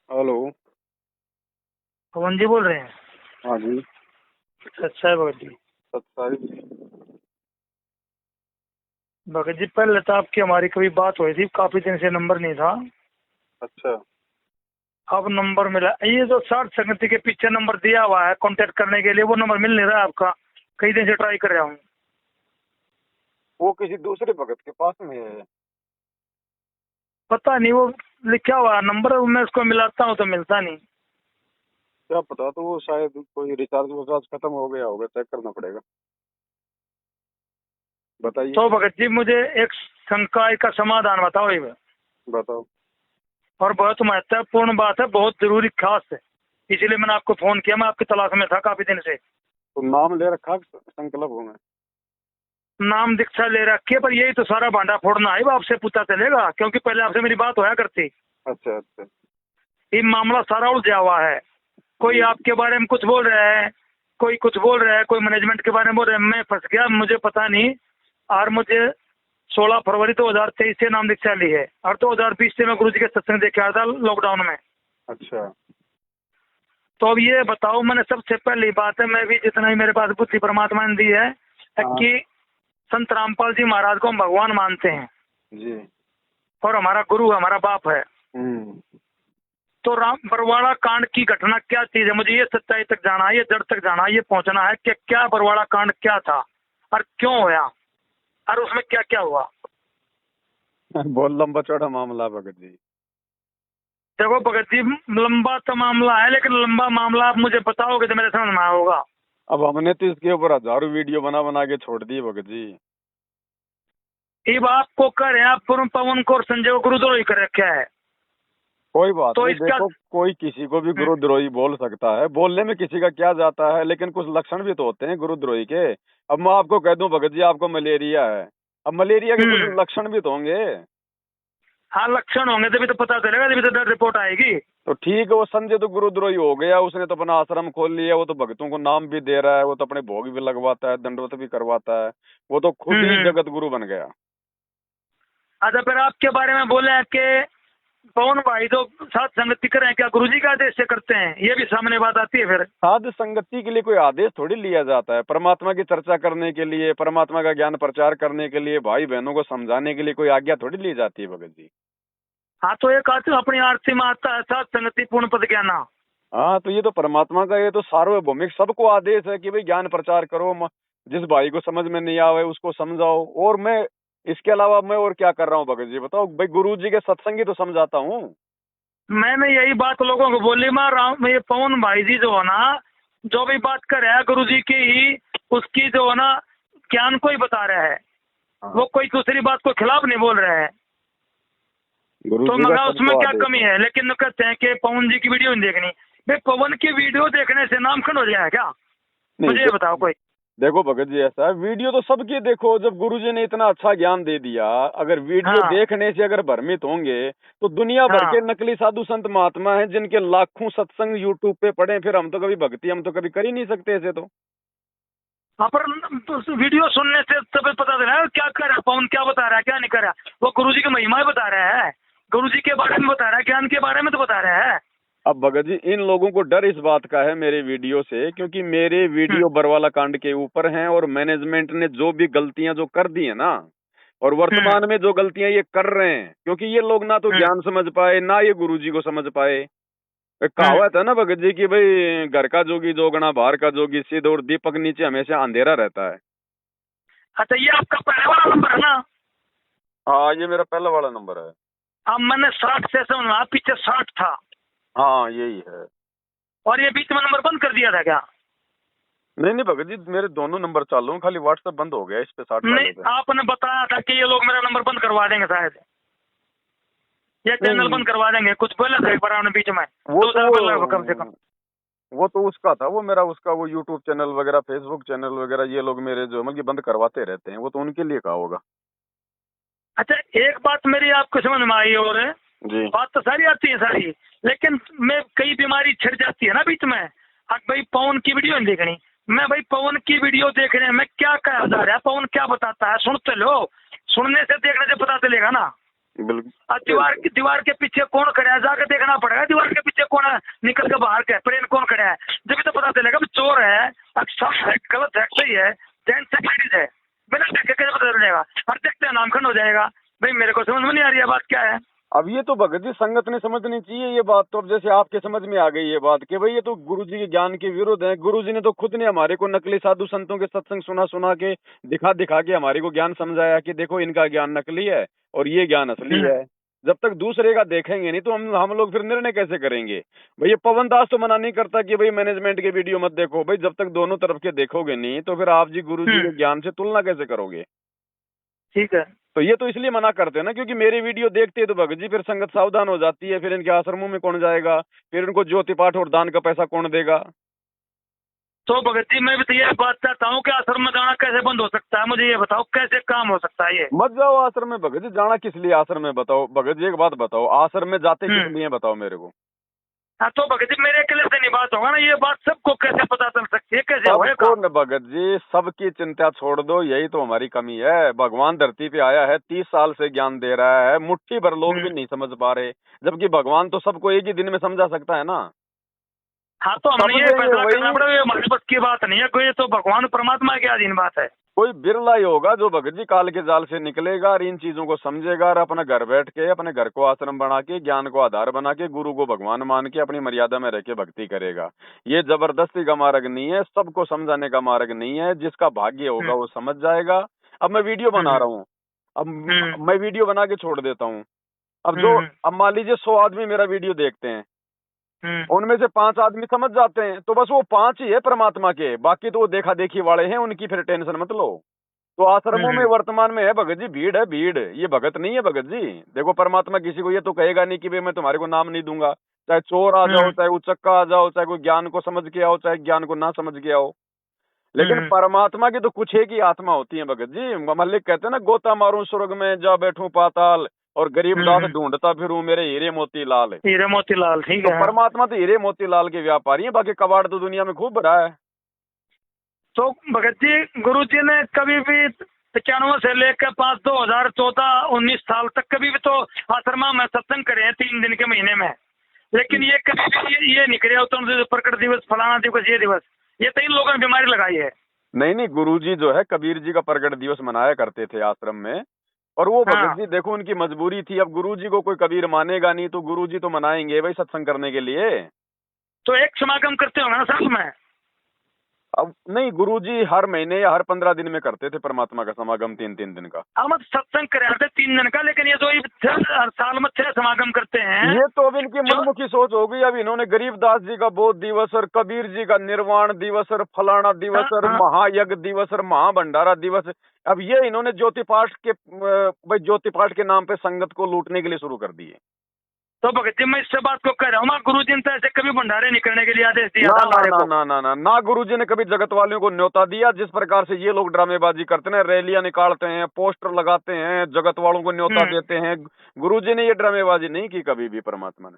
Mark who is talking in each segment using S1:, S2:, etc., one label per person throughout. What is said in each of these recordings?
S1: Hello.
S2: पवन जी बोल रहे हैं?
S1: हाँ जी।
S2: अच्छा है भगत जी।
S1: सत्ताईस।
S2: भगत जी पहले तो आपकी हमारी कभी बात हुई थी, काफी दिन से नंबर नहीं था।
S1: अच्छा।
S2: अब नंबर मिला। ये जो साठ संगति के पीछे नंबर दिया हुआ है कांटेक्ट करने के लिए, वो नंबर मिल नहीं रहा है आपका। कई दिन से ट्राई कर रहा हूँ।
S1: वो किसी दूसरे भगत के पास में है।
S2: पता नहीं, वो लिखा हुआ है नंबर, मैं उसको मिलाता हूँ तो मिलता नहीं।
S1: क्या पता, तो वो शायद कोई रिचार्ज विचार्ज खत्म हो गया होगा, चेक करना पड़ेगा। बताइए।
S2: तो भगत जी मुझे एक शंका का समाधान बताओ ये।
S1: बताओ।
S2: और बहुत महत्वपूर्ण बात है, बहुत जरूरी खास है, इसीलिए मैंने आपको फोन किया। मैं आपकी तलाश में था काफी दिन से।
S1: तो नाम ले रखा संकल्प हूँ मैं।
S2: नाम दीक्षा ले रखी है, पर यही तो सारा भांडा फोड़ना है। वो आपसे पूछा चलेगा, क्योंकि पहले आपसे मेरी बात होया करती।
S1: अच्छा अच्छा।
S2: ये मामला सारा उलझा हुआ है। कोई
S1: जी।
S2: आपके बारे में कुछ बोल रहा है, कोई कुछ बोल रहा है, कोई मैनेजमेंट के बारे में बोल रहा है। मैं फंस गया, मुझे पता नहीं। और मुझे 16 फरवरी 2023 से नाम दीक्षा ली है, और 2020 से मैं गुरु जी के सत्संग देखे आया था लॉकडाउन में।
S1: अच्छा।
S2: तो अब ये बताओ, मैंने सबसे पहली बात है, मैं भी जितना ही मेरे पास बुद्धि परमात्मा ने दी है
S1: हाँ
S2: कि संत रामपाल जी महाराज को हम भगवान मानते हैं,
S1: जी।
S2: और हमारा गुरु हमारा बाप है।
S1: हम्म।
S2: तो राम बरवाड़ा कांड की घटना क्या चीज है, मुझे ये सच्चाई तक जाना है, ये जड़ तक जाना है, ये पहुंचना है कि क्या बरवाड़ा कांड क्या था और क्यों होया, और उसमें क्या क्या हुआ।
S1: बहुत लंबा चौड़ा मामला भगत जी।
S2: देखो भगत जी, लंबा तो मामला है, लेकिन लंबा मामला आप मुझे बताओगे तो मेरे समझ में होगा।
S1: अब हमने तो इसके ऊपर हजारों वीडियो बना बना के छोड़ दी भगत जी।
S2: ये आपको कर आप पवन को और संजय को गुरुद्रोही कर रखा है।
S1: कोई बात
S2: तो
S1: नहीं,
S2: इसका
S1: देखो कोई किसी को भी गुरुद्रोही बोल सकता है, बोलने में किसी का क्या जाता है, लेकिन कुछ लक्षण भी तो होते हैं गुरुद्रोही के। अब मैं आपको कह दूं भगत जी आपको मलेरिया है, अब मलेरिया के कुछ लक्षण भी तो होंगे।
S2: हाँ, लक्षण होंगे तभी तो पता चलेगा, तभी तो रिपोर्ट आएगी।
S1: तो ठीक है, वो संजय तो गुरुद्रोही हो गया, उसने तो अपना आश्रम खोल लिया, वो तो भक्तों को नाम भी दे रहा है, वो तो अपने भोग भी लगवाता है, दंडवत भी करवाता है, वो तो खुद ही
S2: हम्म।
S1: जगत गुरु बन गया।
S2: अच्छा, फिर आपके बारे में बोले हैं कि पवन भाई जो साथ संगति कर रहे हैं, क्या गुरुजी का आदेश से करते हैं? ये भी सामने बात आती है फिर।
S1: साध संगति के लिए कोई आदेश थोड़ी लिया जाता है, परमात्मा की चर्चा करने के लिए, परमात्मा का ज्ञान प्रचार करने के लिए, भाई बहनों को समझाने के लिए कोई आज्ञा थोड़ी ली जाती है भगत जी।
S2: हाँ, तो एक आदमी अपनी आरती में आता है साथ संगति पूर्ण पद ज्ञाना।
S1: हाँ, तो ये तो परमात्मा का, ये तो सार्वभौमिक सबको आदेश है कि भाई ज्ञान प्रचार करो, जिस भाई को समझ में नहीं आवे उसको समझाओ। और मैं इसके अलावा मैं और क्या कर रहा हूँ भगत जी, बताओ भाई, गुरु जी के सत्संगी तो समझाता हूँ।
S2: मैंने यही बात लोगों को बोली, मैं राम ये पवन भाई जी जो है ना, जो भी बात कर रहा है गुरु जी की ही, उसकी जो है ना ज्ञान को ही बता रहा है।
S1: हाँ।
S2: वो कोई दूसरी बात को खिलाफ नहीं बोल रहा है।
S1: गुरु
S2: तो
S1: जी का
S2: मगर उसमें
S1: सबको
S2: क्या
S1: आदेश
S2: कमी
S1: है।
S2: है? लेकिन कहते हैं कि पवन जी की वीडियो नहीं देखनी। भाई, पवन की वीडियो देखने से नाम खंड हो जाएगा क्या?
S1: नहीं
S2: मुझे ये बताओ कोई।
S1: देखो भगत जी, ऐसा है, वीडियो तो सबकी देखो, जब गुरु जी ने इतना अच्छा ज्ञान दे दिया, अगर वीडियो
S2: हाँ
S1: देखने से अगर भ्रमित होंगे तो दुनिया भर के
S2: हाँ
S1: नकली साधु संत महात्मा हैं जिनके लाखों सत्संग यूट्यूब पे पड़े, फिर हम तो कभी भक्ति हम तो कभी कर ही नहीं सकते ऐसे तो।
S2: हाँ, पर तो वीडियो सुनने से तभी पता चला है क्या कर रहा है पवन, क्या बता रहा है, क्या नहीं कर रहा है। वो गुरु जी की महिमा बता रहा है, गुरु जी के बारे में बता रहा है, ज्ञान के बारे में तो बता रहा है।
S1: अब भगत जी, इन लोगों को डर इस बात का है मेरे वीडियो से, क्योंकि मेरे
S2: हम्म,
S1: वीडियो बरवाला कांड के ऊपर हैं, और मैनेजमेंट ने जो भी गलतियां जो कर दी है ना, और
S2: हम्म,
S1: वर्तमान में जो गलतियां ये कर रहे हैं, क्योंकि ये लोग ना तो
S2: हम्म,
S1: ज्ञान समझ पाए ना ये गुरु जी को समझ पाए। एक
S2: हम्म।
S1: कहावत है ना भगत जी की, भाई घर का जोगी जोगना बाहर का जोगी सिद्ध, और दीपक नीचे हमेशा अंधेरा रहता है।
S2: अच्छा, ये आपका पहला वाला नंबर है ना?
S1: हाँ, ये मेरा पहला वाला नंबर है।
S2: अब मैंने 60 से सुना, पीछे 60 था,
S1: हाँ यही है।
S2: और ये बीच में नंबर बंद कर दिया था क्या?
S1: नहीं नहीं भगत जी, मेरे दोनों नंबर चालू हैं, खाली व्हाट्सएप बंद हो गया इस पे 60
S2: नहीं,
S1: वाले पे।
S2: आपने बताया था कि ये लोग मेरा नंबर बंद करवा देंगे शायद, ये चैनल
S1: नहीं,
S2: बंद करवा देंगे, कुछ बोला था एक बार आपने बीच में,
S1: वो
S2: 2 साल पहले कम से कम।
S1: तो वो तो उसका था, वो मेरा उसका वो यूट्यूब चैनल वगैरह, फेसबुक चैनल वगैरह, ये लोग मेरे जो मतलब बंद करवाते रहते हैं, वो तो उनके लिए कहा होगा।
S2: अच्छा, एक बात मेरी आपको समझ में आई, और
S1: जी।
S2: बात तो सारी आती है सारी, लेकिन मैं कई बीमारी छिड़ जाती है ना बीच में। अब भाई पवन की वीडियो नहीं देखनी, मैं भाई पवन की वीडियो देखने में क्या कहा जा रहा है, पवन क्या बताता है, सुनते लो। सुनने से देखने से पता चलेगा ना। अब
S1: बिल्कुल।
S2: दीवार के पीछे कौन खड़ा है, जाकर देखना पड़ेगा दीवार के पीछे कौन है, निकल के बाहर क्या प्लेन कौन खड़ा है, जब तो पता चलेगा चोर है, अच्छा है, गलत है, सही है, जेंट्स है, लेडीज है, बिना देखे कैसे पता चलेगा, हर देखते नामखंड हो जाएगा। भाई मेरे को समझ में नहीं आ रही है बात क्या है।
S1: अब ये तो भगत जी संगत ने समझनी चाहिए ये बात। तो अब जैसे आपके समझ में आ गई ये बात कि भाई ये तो गुरुजी के ज्ञान के विरुद्ध है। गुरुजी ने तो खुद ने हमारे को नकली साधु संतों के सत्संग सुना सुना के दिखा दिखा के हमारे को ज्ञान समझाया कि देखो इनका ज्ञान नकली है और ये ज्ञान असली है। जब तक दूसरे का देखेंगे नहीं तो हम लोग फिर निर्णय कैसे करेंगे। भाई ये पवन दास तो मना नहीं करता कि भाई मैनेजमेंट के वीडियो मत देखो। भाई जब तक दोनों तरफ के देखोगे नहीं तो फिर आप जी गुरुजी के ज्ञान से तुलना कैसे करोगे।
S2: ठीक है,
S1: तो ये तो इसलिए मना करते हैं ना क्योंकि मेरी वीडियो देखते हैं तो भगत जी फिर संगत सावधान हो जाती है। फिर इनके आश्रमों में कौन जाएगा, फिर इनको ज्योति पाठ और दान का पैसा कौन देगा।
S2: तो भगत जी मैं भी तो ये बात चाहता हूँ कि आश्रम में जाना कैसे बंद हो सकता है, मुझे ये बताओ कैसे काम हो सकता है ये।
S1: मत जाओ आश्रम में भगत जी। जाना किस लिए आश्रम में बताओ। भगत जी एक बात बताओ, आश्रम में जाते किस लिए बताओ मेरे को।
S2: हाँ तो भगत जी मेरे अकेले से नहीं बात होगा ना, ये बात सबको कैसे पता चल सकती है, कैसे होगा।
S1: न भगत जी सबकी चिंता छोड़ दो, यही तो हमारी कमी है। भगवान धरती पे आया है 30 साल से ज्ञान दे रहा है, मुट्ठी भर लोग भी नहीं समझ पा रहे, जबकि भगवान तो सबको एक ही दिन में समझा सकता है ना।
S2: हाँ तो हमने ये फैसला करना पड़ेगा, ये हमारे बस की बात नहीं है, कोई तो भगवान परमात्मा के अधीन बात है।
S1: कोई बिरला ही होगा जो भगत जी काल के जाल से निकलेगा और इन चीजों को समझेगा और अपना घर बैठ के अपने घर को आश्रम बना के ज्ञान को आधार बना के गुरु को भगवान मान के अपनी मर्यादा में रह के भक्ति करेगा। ये जबरदस्ती का मार्ग नहीं है, सबको समझाने का मार्ग नहीं है। जिसका भाग्य होगा वो समझ जाएगा। अब मैं वीडियो बना रहा हूँ, अब मैं वीडियो बना के छोड़ देता हूँ। अब मान लीजिए 100 आदमी मेरा वीडियो देखते हैं, उनमें से 5 आदमी समझ जाते हैं तो बस वो 5 ही है परमात्मा के, बाकी तो वो देखा देखी वाले हैं, उनकी फिर टेंशन मत लो। तो आश्रमों में वर्तमान में है भगत जी भीड़ है, भीड़। ये भगत नहीं है भगत जी। देखो परमात्मा किसी को ये तो कहेगा नहीं कि भाई मैं तुम्हारे को नाम नहीं दूंगा, चाहे चोर आ जाओ, चाहे उचक्का आ जाओ, चाहे कोई ज्ञान को समझ के आओ, चाहे ज्ञान को ना समझ के आओ। लेकिन परमात्मा की तो कुछ एक ही आत्मा होती है भगत जी। मल्लिक कहते हैं ना, गोता मारूं स्वर्ग में जा बैठूं पाताल और गरीब दास ढूंढता फिरूं मेरे हीरे मोती लाल।
S2: हीरे मोती लाल, ठीक है।
S1: तो परमात्मा तो हीरे मोती लाल के व्यापारी है, बाकी कबाड़ तो दुनिया में खूब भरा है।
S2: तो भगत जी गुरु जी ने कभी भी 95 से लेकर 5 2014-19 साल तक कभी भी तो आश्रम में सत्संग करे हैं 3 दिन के महीने में, लेकिन ये कभी भी ये नहीं करे उत्तम प्रकट दिवस फलाना दिवस ये दिवस, ये 3 लोगों ने बीमारी लगाई है।
S1: नहीं गुरुजी जो है कबीर जी का प्रकट दिवस मनाया करते थे आश्रम में, और वो भगत जी देखो उनकी मजबूरी थी। अब गुरुजी को कोई कबीर मानेगा नहीं तो गुरुजी तो मनाएंगे भाई सत्संग करने के लिए।
S2: तो एक समागम करते होंगे ना साथ में।
S1: अब नहीं, गुरुजी हर महीने या हर 15 दिन में करते थे परमात्मा का समागम 3-3 दिन का।
S2: हम सत्संग करे थे 3 दिन का, लेकिन ये तो हर साल में 6 समागम करते हैं।
S1: ये तो अब इनकी मनमुखी सोच हो गई। अब इन्होंने गरीबदास जी का बोध दिवस और कबीर जी का निर्वाण दिवस और फलाना दिवस और महायज्ञ दिवस और महाभंडारा दिवस, अब ये इन्होंने ज्योति पाठ के भाई ज्योति पाठ के नाम पे संगत को लूटने के लिए शुरू कर दिए।
S2: तो भगत जी मैं इससे बात को कह रहा हूँ, गुरु जी ने ऐसे कभी भंडारे नहीं करने के लिए आदेश दिया
S1: था? ना गुरु जी ने कभी जगत वालियों को न्योता दिया। जिस प्रकार से ये लोग ड्रामेबाजी करते हैं, रैलियां निकालते हैं, पोस्टर लगाते हैं, जगत वालों को न्योता देते हैं, गुरु जी ने ये ड्रामेबाजी नहीं की कभी भी परमात्मा ने।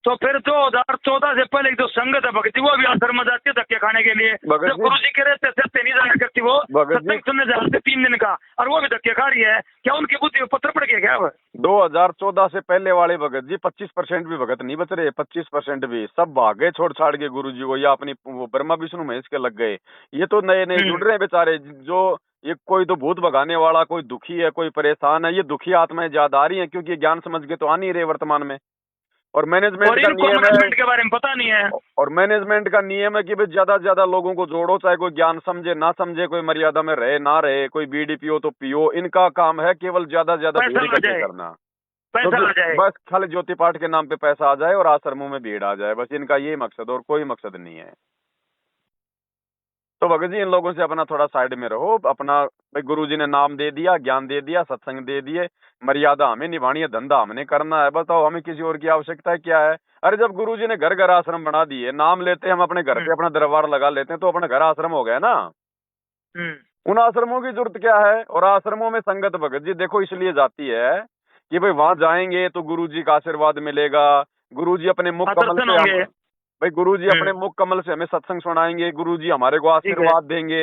S2: तो फिर 2014 से पहले जो संगत है भगत जी वो भी आश्रम में जाती है धक्के खाने के लिए। जब गुरु जी कह रहे थे नहीं जाया करती वो सत्संग सुनने जाते 3 दिन का, और वो भी धक्के खा रही है। क्या उनकी बुद्धि पत्थर पड़ गया क्या?
S1: 2014 से पहले वाले भगत जी 25% भी भगत नहीं बच रहे। 25% भी सब भाग गए छोड़ छाड़ के गुरु जी को, या अपनी ब्रह्मा विष्णु महेश के लग गए। ये तो नए नए जुड़ रहे हैं बेचारे। जो ये कोई तो भूत भगाने वाला, कोई दुखी है, कोई परेशान है, ये दुखी आत्माएं ज्यादा आ रही है क्योंकि ज्ञान समझ के तो आ नहीं रहे वर्तमान में। और मैनेजमेंट का नियम है
S2: के बारे में पता नहीं है,
S1: और मैनेजमेंट का नियम है कि भाई ज्यादा से ज्यादा लोगों को जोड़ो, चाहे कोई ज्ञान समझे ना समझे, कोई मर्यादा में रहे ना रहे, कोई बीड़ी पियो तो पियो। इनका काम है केवल ज्यादा ज्यादा भीड़ इकट्ठी करना, बस खाली ज्योति पाठ के नाम पे पैसा आ जाए और आश्रमों में भीड़ आ जाए, बस इनका ये मकसद और कोई मकसद नहीं है। तो भगत जी इन लोगों से अपना थोड़ा साइड में रहो। अपना भाई गुरु जी ने नाम दे दिया, ज्ञान दे दिया, सत्संग दे दिए, मर्यादा हमें निभानी है, धंधा हमने करना है। बताओ हमें किसी और की आवश्यकता क्या है? अरे जब गुरु जी ने घर घर आश्रम बना दिए, नाम लेते हम अपने घर पे अपना दरबार लगा लेते हैं तो अपना घर आश्रम हो गया ना। उन आश्रमों की जरूरत क्या है? और आश्रमों में संगत भगत जी देखो इसलिए जाती है कि भाई वहां जाएंगे तो गुरु जी का आशीर्वाद मिलेगा। गुरु जी अपने मुख कमल से भाई गुरुजी अपने मुख कमल से हमें सत्संग सुनाएंगे, गुरुजी हमारे को आशीर्वाद देंगे।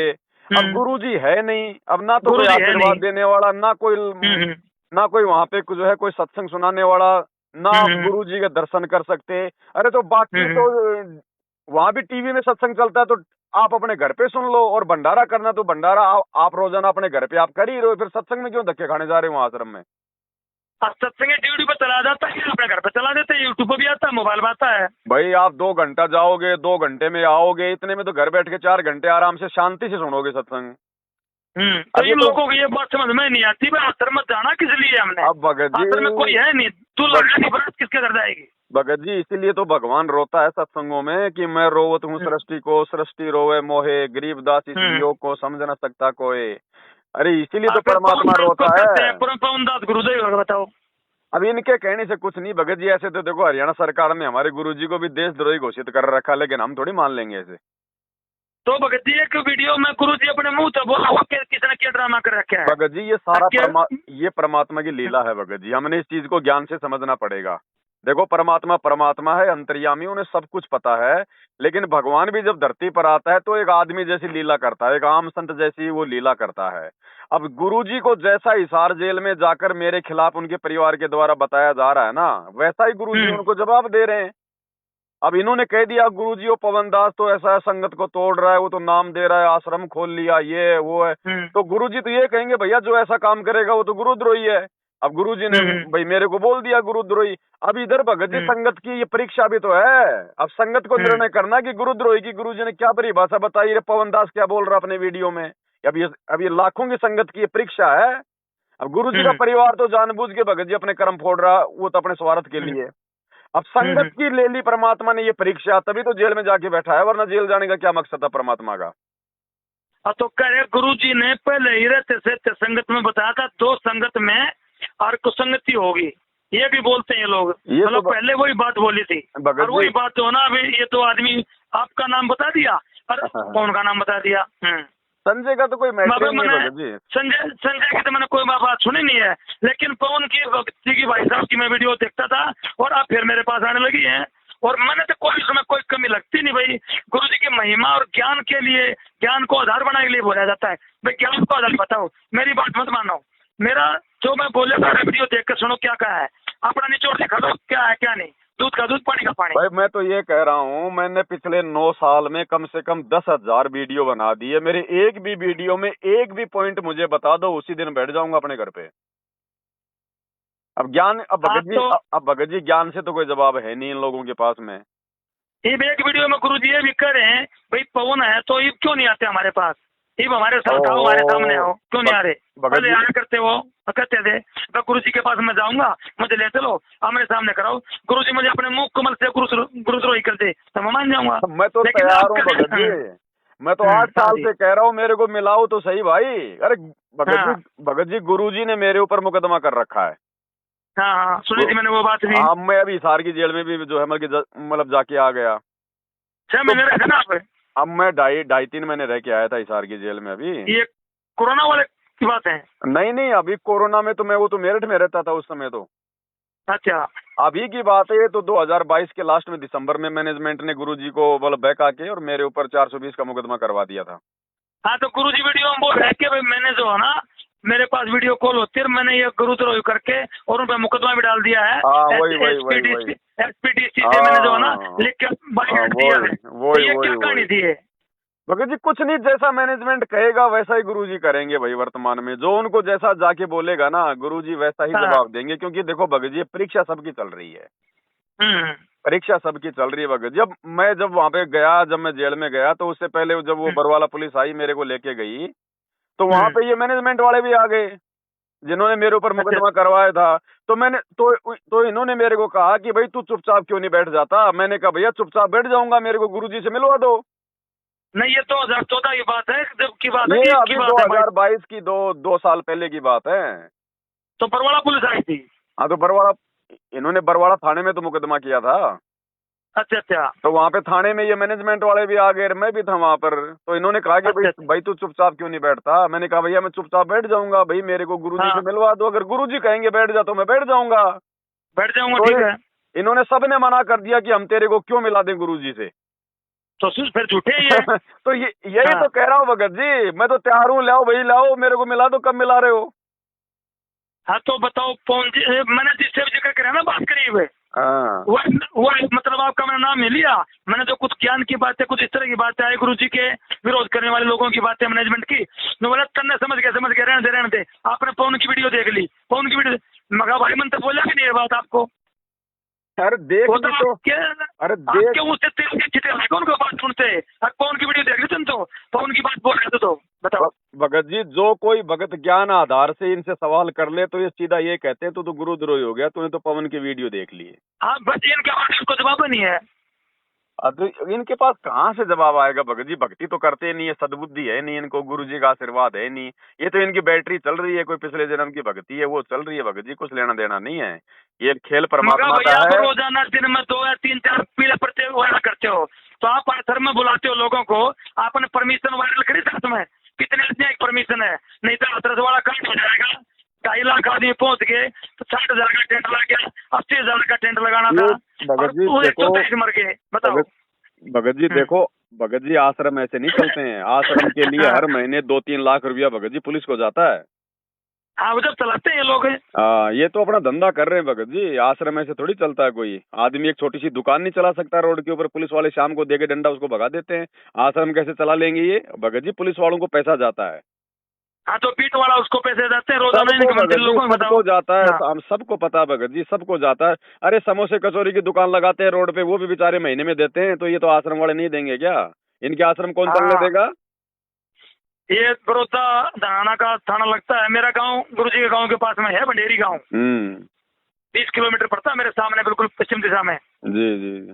S1: अब गुरुजी है नहीं, अब ना तो कोई आशीर्वाद देने वाला, ना कोई वहां पे जो है कोई सत्संग सुनाने वाला, ना आप गुरुजी के दर्शन कर सकते। अरे तो बाकी तो वहां भी टीवी में सत्संग चलता है, तो आप अपने घर पे सुन लो। और भंडारा करना तो भंडारा आप रोजाना अपने घर पे आप कर ही रहे हो, फिर सत्संग में क्यों धक्के खाने जा रहे हो आश्रम में?
S2: सत्संग ड्यूटी पर चला जाता है, अपने घर पे चला देते हैं, यूट्यूब पर भी आता है, मोबाइल में आता है।
S1: भाई आप 2 घंटा जाओगे, 2 घंटे में आओगे, इतने में तो घर बैठ के 4 घंटे आराम से शांति से सुनोगे सत्संग।
S2: तो इन लोगों को ये बात समझ में नहीं आती, भाई आश्रम में जाना किस लिए हमने?
S1: अब भगत जी,
S2: आश्रम में कोई है नहीं, तू लगा नहीं, बरात किसके घर जाएगी?
S1: भगत जी इसीलिए तो भगवान रोता है सत्संगों में कि मैं रोवत हूँ सृष्टि को, सृष्टि रोवे मोहे, गरीब दास इस योग को समझ न सकता कोई। अरे इसीलिए तो परमात्मा रोता है।
S2: पवन दास गुरुदेव बताओ।
S1: अब इनके कहने से कुछ नहीं भगत जी, ऐसे तो देखो हरियाणा सरकार ने हमारे गुरुजी को भी देशद्रोही घोषित कर रखा, लेकिन हम थोड़ी मान लेंगे ऐसे।
S2: तो भगत जी एक वीडियो में गुरुजी अपने मुंह से बोला किसने क्या ड्रामा कर रखा है?
S1: भगत जी ये सारा ये परमात्मा की लीला है भगत जी, हमने इस चीज को ज्ञान से समझना पड़ेगा। देखो परमात्मा परमात्मा है, अंतर्यामी, उन्हें सब कुछ पता है, लेकिन भगवान भी जब धरती पर आता है तो एक आदमी जैसी लीला करता है, एक आम संत जैसी वो लीला करता है। अब गुरुजी को जैसा हिसार जेल में जाकर मेरे खिलाफ उनके परिवार के द्वारा बताया जा रहा है ना, वैसा ही गुरुजी उनको जवाब दे रहे हैं। अब इन्होंने कह दिया गुरुजी वो पवन दास तो ऐसा है, संगत को तोड़ रहा है, वो तो नाम दे रहा है, आश्रम खोल लिया, ये वो है। तो गुरुजी तो ये कहेंगे भैया जो ऐसा काम करेगा वो तो गुरुद्रोही है। अब गुरुजी ने भाई मेरे को बोल दिया गुरुद्रोही। अब इधर भगत जी संगत की ये परीक्षा भी तो है। अब संगत को निर्णय करना कि गुरुद्रोही की गुरुजी ने क्या परिभाषा बताई, रे पवन दास क्या बोल रहा अपने वीडियो में। अब ये लाखों की संगत की ये परीक्षा है। अब गुरुजी का परिवार तो जानबूझ के भगत जी अपने कर्म फोड़ रहा, वो तो अपने स्वार्थ के लिए। अब संगत की ले ली परमात्मा ने ये परीक्षा, तभी तो जेल में जाके बैठा है, वरना जेल जाने का क्या मकसद था परमात्मा का?
S2: तो करे गुरुजी ने पहले ही रहते से संगत में बताया था, दो संगत में और कुसंगति होगी, ये भी बोलते हैं ये लोग। मतलब तो पहले वही बात बोली थी, और वही बात तो ना अभी ये तो आदमी आपका नाम बता दिया और कौन का नाम बता दिया।
S1: संजय का तो कोई मैटर नहीं है जी।
S2: संजय की तो मैंने कोई बात सुनी नहीं है, लेकिन पवन की भक्ति की भाई साहब की मैं वीडियो देखता था और अब फिर मेरे पास आने लगी है, और मैंने तो कोई उसमें कोई कमी लगती नहीं। भाई गुरुजी की महिमा और ज्ञान के लिए, ज्ञान को आधार बनाने के लिए बोला जाता है। भाई ज्ञान को आधार बताओ, मेरी बात मत मानो, मेरा जो मैं बोले वीडियो देख कर सुनो क्या कहा है, अपना निचोड़ दिखा दो क्या है क्या नहीं, दूध का दूध पानी का पानी।
S1: भाई मैं तो ये कह रहा हूँ, मैंने पिछले 9 साल में कम से कम 10,000 वीडियो बना दी है। मेरे एक भी वीडियो में एक भी पॉइंट मुझे बता दो, उसी दिन बैठ जाऊंगा अपने घर पे। अब ज्ञान, अब भगत जी ज्ञान से तो कोई जवाब है नहीं इन लोगों के पास में।
S2: ये एक वीडियो में गुरुजी ये भी कह रहे हैं भाई पवन है तो ये क्यों नहीं आते हमारे पास, ये हमारे साथ आओ, हमारे सामने आओ, क्यों नहीं आ रहे? पहले आया करते हो, कहते थे मैं गुरुजी के पास मैं जाऊंगा, मुझे ले चलो, आमने सामने कराओ। गुरुजी मुझे अपने मुंह कमल से गुरुद्रोही कर दे तो मैं मान जाऊंगा।
S1: मैं तो तैयार हूँ भगत जी, मैं तो 8 साल से कह रहा हूँ मेरे को मिलाओ तो सही भाई। अरे भगत जी गुरुजी ने मेरे ऊपर मुकदमा कर रखा है।
S2: हाँ सुनी थी मैंने वो बात भी।
S1: हाँ मैं अभी हिसार की जेल में भी जो है मतलब जाके आ गया।
S2: 6 महीने रहे थे ना आप?
S1: अब मैं ढाई 3 महीने रह के आया था हिसार की जेल में। अभी
S2: ये कोरोना वाले की बात है?
S1: नहीं अभी कोरोना में तो मैं, वो तो मेरठ में रहता था उस समय तो।
S2: अच्छा
S1: अभी की बात है, तो 2022 के लास्ट में दिसंबर में मैनेजमेंट ने गुरुजी को मतलब बैक आके और मेरे ऊपर 420 का मुकदमा करवा दिया था।
S2: हाँ तो गुरुजी वीडियो में बोल रहे कि भाई मैंने जो है ना, मेरे पास वीडियो कॉल होती है, मैंने ये गुरुद्रोही करके और उन पर मुकदमा भी डाल दिया है। एसपीडीसी से मैंने जो है ना लिख के दिया है। तो ये क्या कहानी थी?
S1: भगत जी कुछ नहीं, जैसा मैनेजमेंट कहेगा वैसा ही गुरुजी करेंगे भाई। वर्तमान में जो उनको जैसा जाके बोलेगा ना गुरुजी वैसा ही जवाब देंगे, क्योंकि देखो भगत जी परीक्षा सबकी चल रही है, परीक्षा सबकी चल रही है भगत जी। जब वहां पे गया, जब मैं जेल में गया तो उससे पहले जब वो बरवाला पुलिस आई मेरे को लेके गई, तो वहां पे ये मैनेजमेंट वाले भी आ गए जिन्होंने मेरे ऊपर मुकदमा करवाया था। तो मैंने तो इन्होंने मेरे को कहा कि भाई तू चुपचाप क्यों नहीं बैठ जाता। मैंने कहा भैया चुपचाप बैठ जाऊंगा, मेरे को गुरुजी से मिलवा दो।
S2: नहीं ये 2014 की बात है, जब की बात है?
S1: ये अभी 2022 की 2 साल पहले की बात है।
S2: तो बरवाड़ा पुलिस आई थी?
S1: हाँ तो इन्होंने बरवाड़ा थाने में तो मुकदमा किया था।
S2: अच्छा
S1: तो वहाँ पे थाने में ये मैनेजमेंट वाले भी आ गए, मैं भी था वहाँ पर। तो इन्होंने कहा कि भाई तू चुपचाप क्यों नहीं बैठता। मैंने कहा भैया मैं चुपचाप बैठ जाऊंगा, भाई मेरे को गुरुजी से मिलवा दो। अगर गुरुजी कहेंगे बैठ जा तो मैं बैठ जाऊंगा।
S2: तो ठीक है।
S1: इन्होंने सबने मना कर दिया कि हम तेरे को क्यों मिला दें गुरुजी से।
S2: तो फिर झूठे ही है।
S1: तो यही तो कह रहा हूँ भगत जी, मैं तो तैयार हूँ, लाओ भाई लाओ, मेरे को मिला दो। कब मिला रहे हो?
S2: हाँ तो बताओ कौन मैंने जिससे भी जिक्र करा ना बात करी हुए
S1: हाँ
S2: वो मतलब आपका मैंने नाम नहीं लिया। मैंने जो कुछ ज्ञान की बातें कुछ इस तरह की बातें आई गुरु जी के विरोध करने वाले लोगों की बातें मैनेजमेंट की, मैं बोला तन्ने समझ गया रहने दे। आपने पवन की वीडियो देख ली, पवन की वीडियो मगा भाई मन तो बोला भी नहीं ये बात आपको।
S1: अरे देख
S2: वो
S1: ली
S2: तो
S1: तो अरे देख
S2: आपके उससे तेल की चिटे कौन को बात सुनते हैं। पवन की वीडियो देख ली तुम तो पवन की बात बोल रहे थे तो बताओ।
S1: भगत जी, जो कोई भगत ज्ञान आधार से इनसे सवाल कर ले तो ये सीधा ये कहते हैं तो गुरुद्रोही हो गया, तूने तो पवन की वीडियो देख ली है।
S2: हाँ बस इनके पास को जवाब नहीं है।
S1: तो इनके पास कहाँ से जवाब आएगा भगत जी? भक्ति तो करते नहीं है, सद्बुद्धि है नहीं इनको, गुरु जी का आशीर्वाद है नहीं। ये तो इनकी बैटरी चल रही है, कोई पिछले जन्म की भक्ति है वो चल रही है भगत जी, कुछ लेना देना नहीं है। ये खेल परमात्मा का
S2: भैया आप
S1: है।
S2: रोजाना दिन में 2 या 3 4 पीले पड़ते वायरल करते हो, तो आप आश्रम में बुलाते हो लोगों को, आपने परमिशन वायरल करी साथ में कितने परमिशन है? नहीं तो अतरस वाला काट हो जाएगा। 2.5 लाख आदमी पहुंच गए तो 60,000 का टेंट लग गया, 80,000 का टेंट लगाना था
S1: भगत जी
S2: और
S1: देखो,
S2: 123 मर गए। बताओ
S1: भगत जी देखो, भगत जी आश्रम ऐसे नहीं चलते हैं। आश्रम के लिए हर महीने 2-3 लाख रुपया भगत जी पुलिस को जाता है।
S2: हाँ वो जब चलाते हैं ये लोग।
S1: ये तो अपना धंधा कर रहे हैं भगत जी, आश्रम ऐसे थोड़ी चलता है। कोई आदमी एक छोटी सी दुकान नहीं चला सकता रोड के ऊपर, पुलिस वाले शाम को देके डंडा उसको भगा देते हैं। आश्रम कैसे चला लेंगे ये भगत जी? पुलिस वालों को पैसा जाता है।
S2: हाँ तो पीठ वाला उसको पैसे देते हैं रोजाना
S1: सबको
S2: इनके मंत्री लोगों को
S1: सबको
S2: बताओ।
S1: जाता है,
S2: हाँ।
S1: हम सबको पता है भगत जी, सबको जाता है। अरे समोसे कचौरी की दुकान लगाते हैं रोड पे, वो भी बेचारे महीने में देते हैं, तो ये तो आश्रम वाले नहीं देंगे क्या? इनके आश्रम कौन चलने
S2: हाँ।
S1: देगा?
S2: ये बड़ौदा धनाना का थाना लगता है। मेरा गांव गुरुजी के गांव के पास में है, भंडेरी गांव। 30 किलोमीटर पड़ता है मेरे सामने, बिल्कुल पश्चिम दिशा में।
S1: जी जी जी।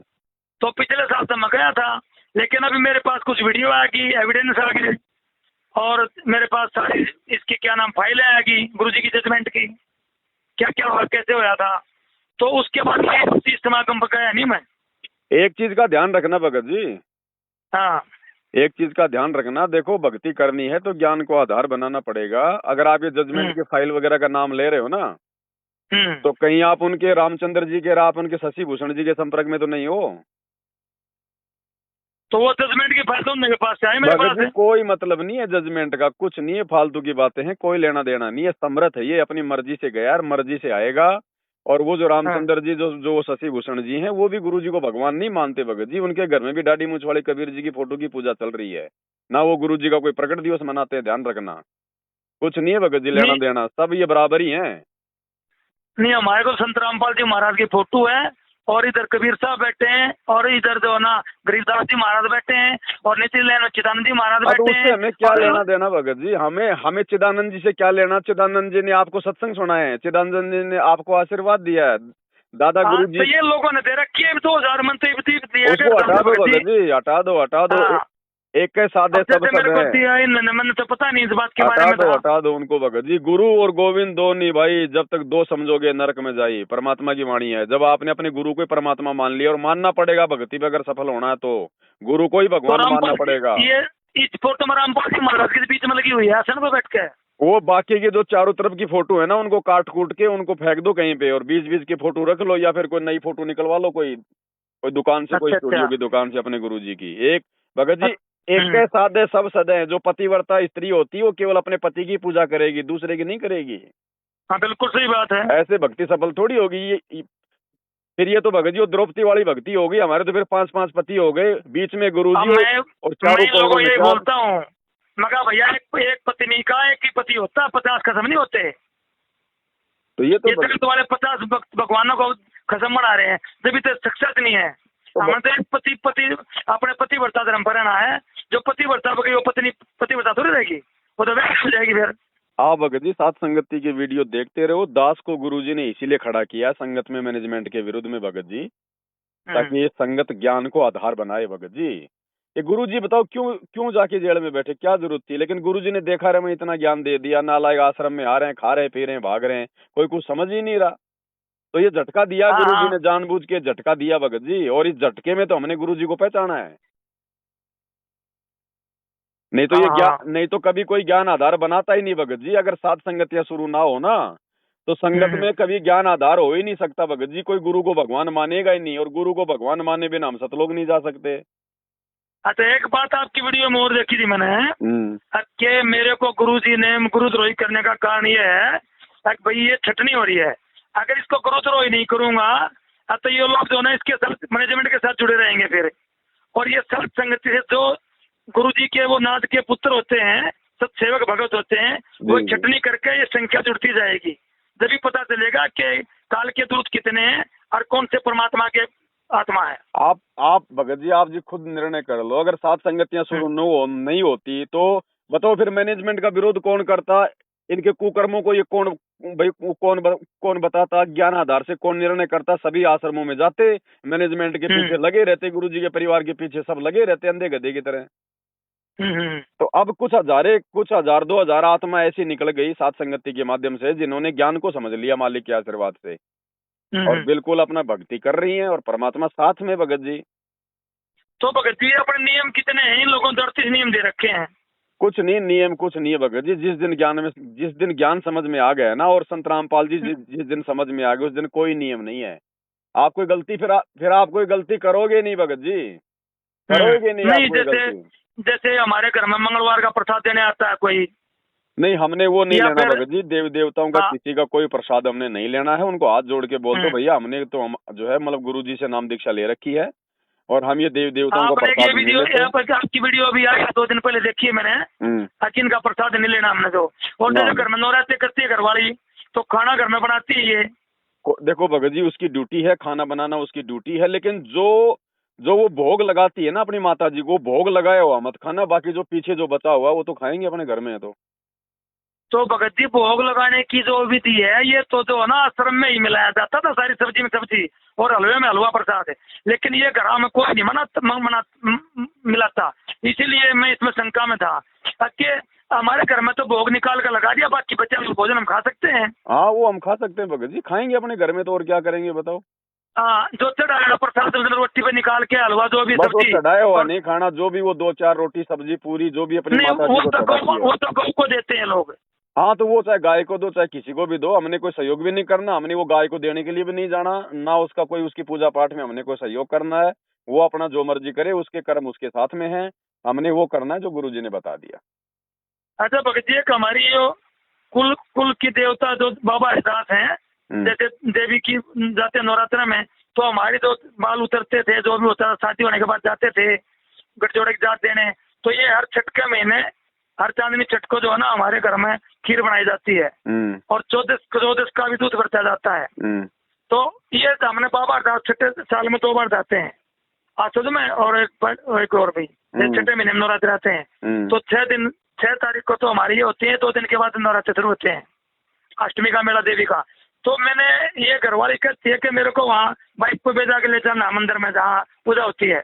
S2: तो पिछले साल तो मैं गया था, लेकिन अभी मेरे पास कुछ वीडियो आएगी, एविडेंस आ गई, और मेरे पास सारी इसकी क्या नाम फाइलें आएगी गुरुजी की जजमेंट की, क्या क्या हुआ कैसे होया था। तो उसके बाद इस समागम पर गया नहीं मैं।
S1: एक चीज का ध्यान रखना भगत जी,
S2: हाँ
S1: एक चीज का ध्यान रखना, देखो भक्ति करनी है तो ज्ञान को आधार बनाना पड़ेगा। अगर आप ये जजमेंट की फाइल वगैरह का नाम ले रहे हो ना, तो कहीं आप उनके रामचंद्र जी के, आप उनके शशि भूषण जी के संपर्क में तो नहीं हो?
S2: तो वो जजमेंट की फाइल तो उनके पास से आई मेरे पास है।
S1: कोई मतलब नहीं है जजमेंट का, कुछ नहीं है, फालतू की बातें हैं, कोई लेना देना नहीं है। समर्थ है ये, अपनी मर्जी से गया और मर्जी से आएगा। और वो जो रामचंद्र जी जो शशि भूषण जी हैं, वो भी गुरु जी को भगवान नहीं मानते भगत जी। उनके घर में भी दाढ़ी मूंछ वाले कबीर जी की फोटो की पूजा चल रही है ना, वो गुरु जी का कोई प्रकट दिवस मनाते हैं, ध्यान रखना। कुछ नहीं है भगत जी लेना देना, सब ये बराबर ही है।
S2: नहीं हमारे को संत रामपाल जी महाराज की फोटो है, और इधर कबीर साहब बैठे हैं, और इधर जो ना गरीबदास जी महाराज बैठे हैं, और नीचे लेना चिदानंद जी महाराज बैठे हैं।
S1: हमें क्या लेना देना भगत जी? हमें चिदानंद जी से क्या लेना? चिदानंद जी ने आपको सत्संग सुनाए हैं, चिदानंद जी ने आपको आशीर्वाद दिया है, दादा गुरु जी।
S2: तो ये लोगों ने दे रखी है 2000 मंत्री
S1: उसको हटा दो भगत जी, हटा दो। एक के साधे सब
S2: मेरे को मैंने तो पता नहीं इस बात के बारे में।
S1: हटा दो उनको भगत जी। गुरु और गोविंद दो नहीं भाई, जब तक दो समझोगे नरक में जाई, परमात्मा की वाणी है। जब आपने अपने गुरु को परमात्मा मान लिया, और मानना पड़ेगा भक्ति पे अगर सफल होना है तो गुरु को ही भगवान मानना पड़ेगा।
S2: ये इस फोटो में रामपाल जी महाराज के बीच में लगी हुई है आसन पे बैठ के।
S1: वो बाकी की जो चारों तरफ की फोटो है ना, उनको काट कूट के उनको फेंक दो कहीं पे, और बीच बीच की फोटो रख लो, या फिर कोई नई फोटो निकलवा लो, कोई दुकान से, कोई स्टूडियो की दुकान से अपने गुरु जी की। एक भगत जी, एक के साधे सब सदे हैं। जो पतिव्रता स्त्री होती है वो केवल अपने पति की पूजा करेगी, दूसरे की नहीं करेगी।
S2: हाँ बिल्कुल सही बात है।
S1: ऐसे भक्ति सफल थोड़ी होगी ये। फिर ये तो भगत जी द्रौपदी वाली भक्ति होगी। हमारे तो फिर 5-5 पति हो गए, बीच में गुरु जी और चारों
S2: लोगों यही बोलता हूँ, मगर भैया एक पत्नी का एक ही पति होता है, 50 खत्म नहीं होते।
S1: तो ये तो
S2: तुम्हारे 50 भगवानों को खत्म बना रहे हैं, जब तो सक्सेस नहीं है। हमें तो एक पति अपने पतिव्रता धर्म पर रहना है। जो पतिव्रता हो गई वो पत्नी पतिव्रता थोड़ी रहेगी, वो तो वैसे हो जाएगी। फिर
S1: आप भगत जी साथ संगति की वीडियो देखते रहो। दास को गुरुजी ने इसीलिए खड़ा किया संगत में मैनेजमेंट के विरुद्ध में भगत जी, ताकि ये संगत ज्ञान को आधार बनाए भगत जी। ये गुरुजी बताओ क्यों जाके जेल में बैठे, क्या जरूरत थी? लेकिन गुरुजी ने देखा रहे मैं इतना ज्ञान दे दिया, नालायक आश्रम में आ रहे हैं, खा रहे हैं, पी रहे हैं, भाग रहे हैं, कोई कुछ समझ ही नहीं रहा। तो ये झटका दिया गुरुजी ने, जानबूझ के झटका दिया भगत जी। और इस झटके में तो हमने गुरुजी को पहचाना है, नहीं तो नहीं तो कभी कोई ज्ञान आधार बनाता ही नहीं भगत जी। अगर सात संगतियां शुरू ना हो ना, तो संगत में कभी ज्ञान आधार हो ही नहीं सकता भगत जी। कोई गुरु को भगवान मानेगा ही नहीं, और गुरु को भगवान माने बिना हम सतलोक नहीं जा सकते।
S2: अच्छा एक बात आपकी वीडियो में और देखी थी मैंने, कि मेरे को गुरुजी ने गुरुद्रोही करने का कारण ये है भाई ये छटनी हो रही है, अगर इसको गुरुद्रोही नहीं करूंगा तो ये लोग जो ना इसके साथ मैनेजमेंट के साथ जुड़े रहेंगे फिर। और ये सर्व संगति से जो गुरु जी के वो नाथ के पुत्र होते हैं, सत्सेवक भगत होते हैं, वो छटनी करके ये संख्या जुड़ती जाएगी। जब भी पता चलेगा कि काल के दूत कितने हैं और कौन से परमात्मा के आत्मा है।
S1: आप भगत जी, आप जी खुद निर्णय कर लो। अगर सात संगतियां शुरू नहीं होती तो बताओ फिर मैनेजमेंट का विरोध कौन करता? इनके कुकर्मों को ये कौन बताता? ज्ञान आधार से कौन निर्णय करता? सभी आश्रमों में जाते, मैनेजमेंट के पीछे लगे रहते, गुरुजी के परिवार के पीछे सब लगे रहते अंधे गधे की तरह। तो अब कुछ हजार 2000 आत्मा ऐसी निकल गई सात संगति के माध्यम से, जिन्होंने ज्ञान को समझ लिया मालिक के आशीर्वाद से, और बिल्कुल अपना भक्ति कर रही हैं, और परमात्मा साथ में। भगत जी
S2: तो भगत जी अपने नियम कितने हैं? इन लोगों ने 38 नियम दे रखे हैं।
S1: कुछ नहीं, नियम कुछ नहीं है भगत जी। जिस दिन ज्ञान समझ में आ गया ना, और संत रामपाल जी जिस दिन समझ में आ गए, उस दिन कोई नियम नहीं है। आप कोई गलती फिर आप कोई गलती करोगे नहीं भगत जी, करोगे नहीं।
S2: जैसे हमारे घर में मंगलवार का प्रसाद देने आता है कोई,
S1: नहीं, हमने वो नहीं लेना भगत जी। देव देवताओं का किसी का कोई प्रसाद हमने नहीं लेना है। उनको हाथ जोड़ के बोल दो, भैया हमने तो जो है मतलब गुरु जी से नाम दीक्षा ले रखी है, और हम ये देव देवताओं का प्रसाद नहीं लेते।
S2: आपकी वीडियो अभी आई 2 दिन पहले देखी है मैंने, अकिन का प्रसाद नहीं लेना हमने तो। और जैसे घर में नवरात्रि करती है घरवाली, तो खाना घर में बनाती है। ये
S1: देखो भगत जी, उसकी ड्यूटी है, खाना बनाना उसकी ड्यूटी है, लेकिन जो वो भोग लगाती है ना अपनी माता जी को, भोग लगाया हुआ मत खाना, बाकी जो पीछे जो बचा हुआ वो तो खाएंगे अपने घर में।
S2: तो भगत जी भोग लगाने की जो विधि है, ये तो जो है ना आश्रम में ही मिलाया जाता था, सारी सब्जी में सब्जी और हलवे में हलवा प्रसाद है, लेकिन ये घर में कोई नहीं मिलाता। इसीलिए मैं इसमें शंका में था कि हमारे घर में तो भोग निकाल कर लगा दिया, बाकी बच्चे भोजन हम खा सकते हैं।
S1: हाँ, वो हम खा सकते हैं भगत जी, खाएंगे अपने घर में तो, और क्या करेंगे बताओ।
S2: हाँ, जो चढ़ाया प्रसाद रोटी पे निकाल के हलवा जो भी सब्जी,
S1: चढ़ाया हुआ नहीं खाना, जो भी वो 2-4 रोटी सब्जी पूरी जो भी अपनी माता जी को
S2: वो तो गौ को देते हैं लोग।
S1: हाँ, तो वो चाहे गाय को दो चाहे किसी को भी दो, हमने कोई सहयोग भी नहीं करना। हमने वो गाय को देने के लिए भी नहीं जाना, ना उसका कोई उसकी पूजा पाठ में हमने कोई सहयोग करना है। वो अपना जो मर्जी करे, उसके कर्म उसके साथ में है, हमने वो करना है जो गुरुजी ने बता दिया।
S2: अच्छा भगत जी, एक हमारी कुल की देवता जो बाबा हरिदास हैं, जैसे देवी की जाते नवरात्र में, तो हमारी जो बाल उतरते थे, जो भी होता था, शादी होने के बाद जाते थे गठजोड़े की जात देने, तो ये हर छठ के महीने, हर चांदनी छठ को जो है ना हमारे घर में खीर बनाई जाती है, और 14 का भी दूध बरता जाता है। तो ये हमने बाबा छठे साल में 2 बार जाते हैं, आसुद में और एक और भी, छठे महीने में नवरात्र आते हैं। तो 6 तारीख को तो हमारी ये होती है, 2 दिन के बाद नवरात्र शुरू होते हैं, अष्टमी का मेला देवी का। तो मैंने ये घरवाली कहती है कि मेरे को वहाँ बाइक पे भेजा के ले जाना मंदिर में जहाँ पूजा होती है।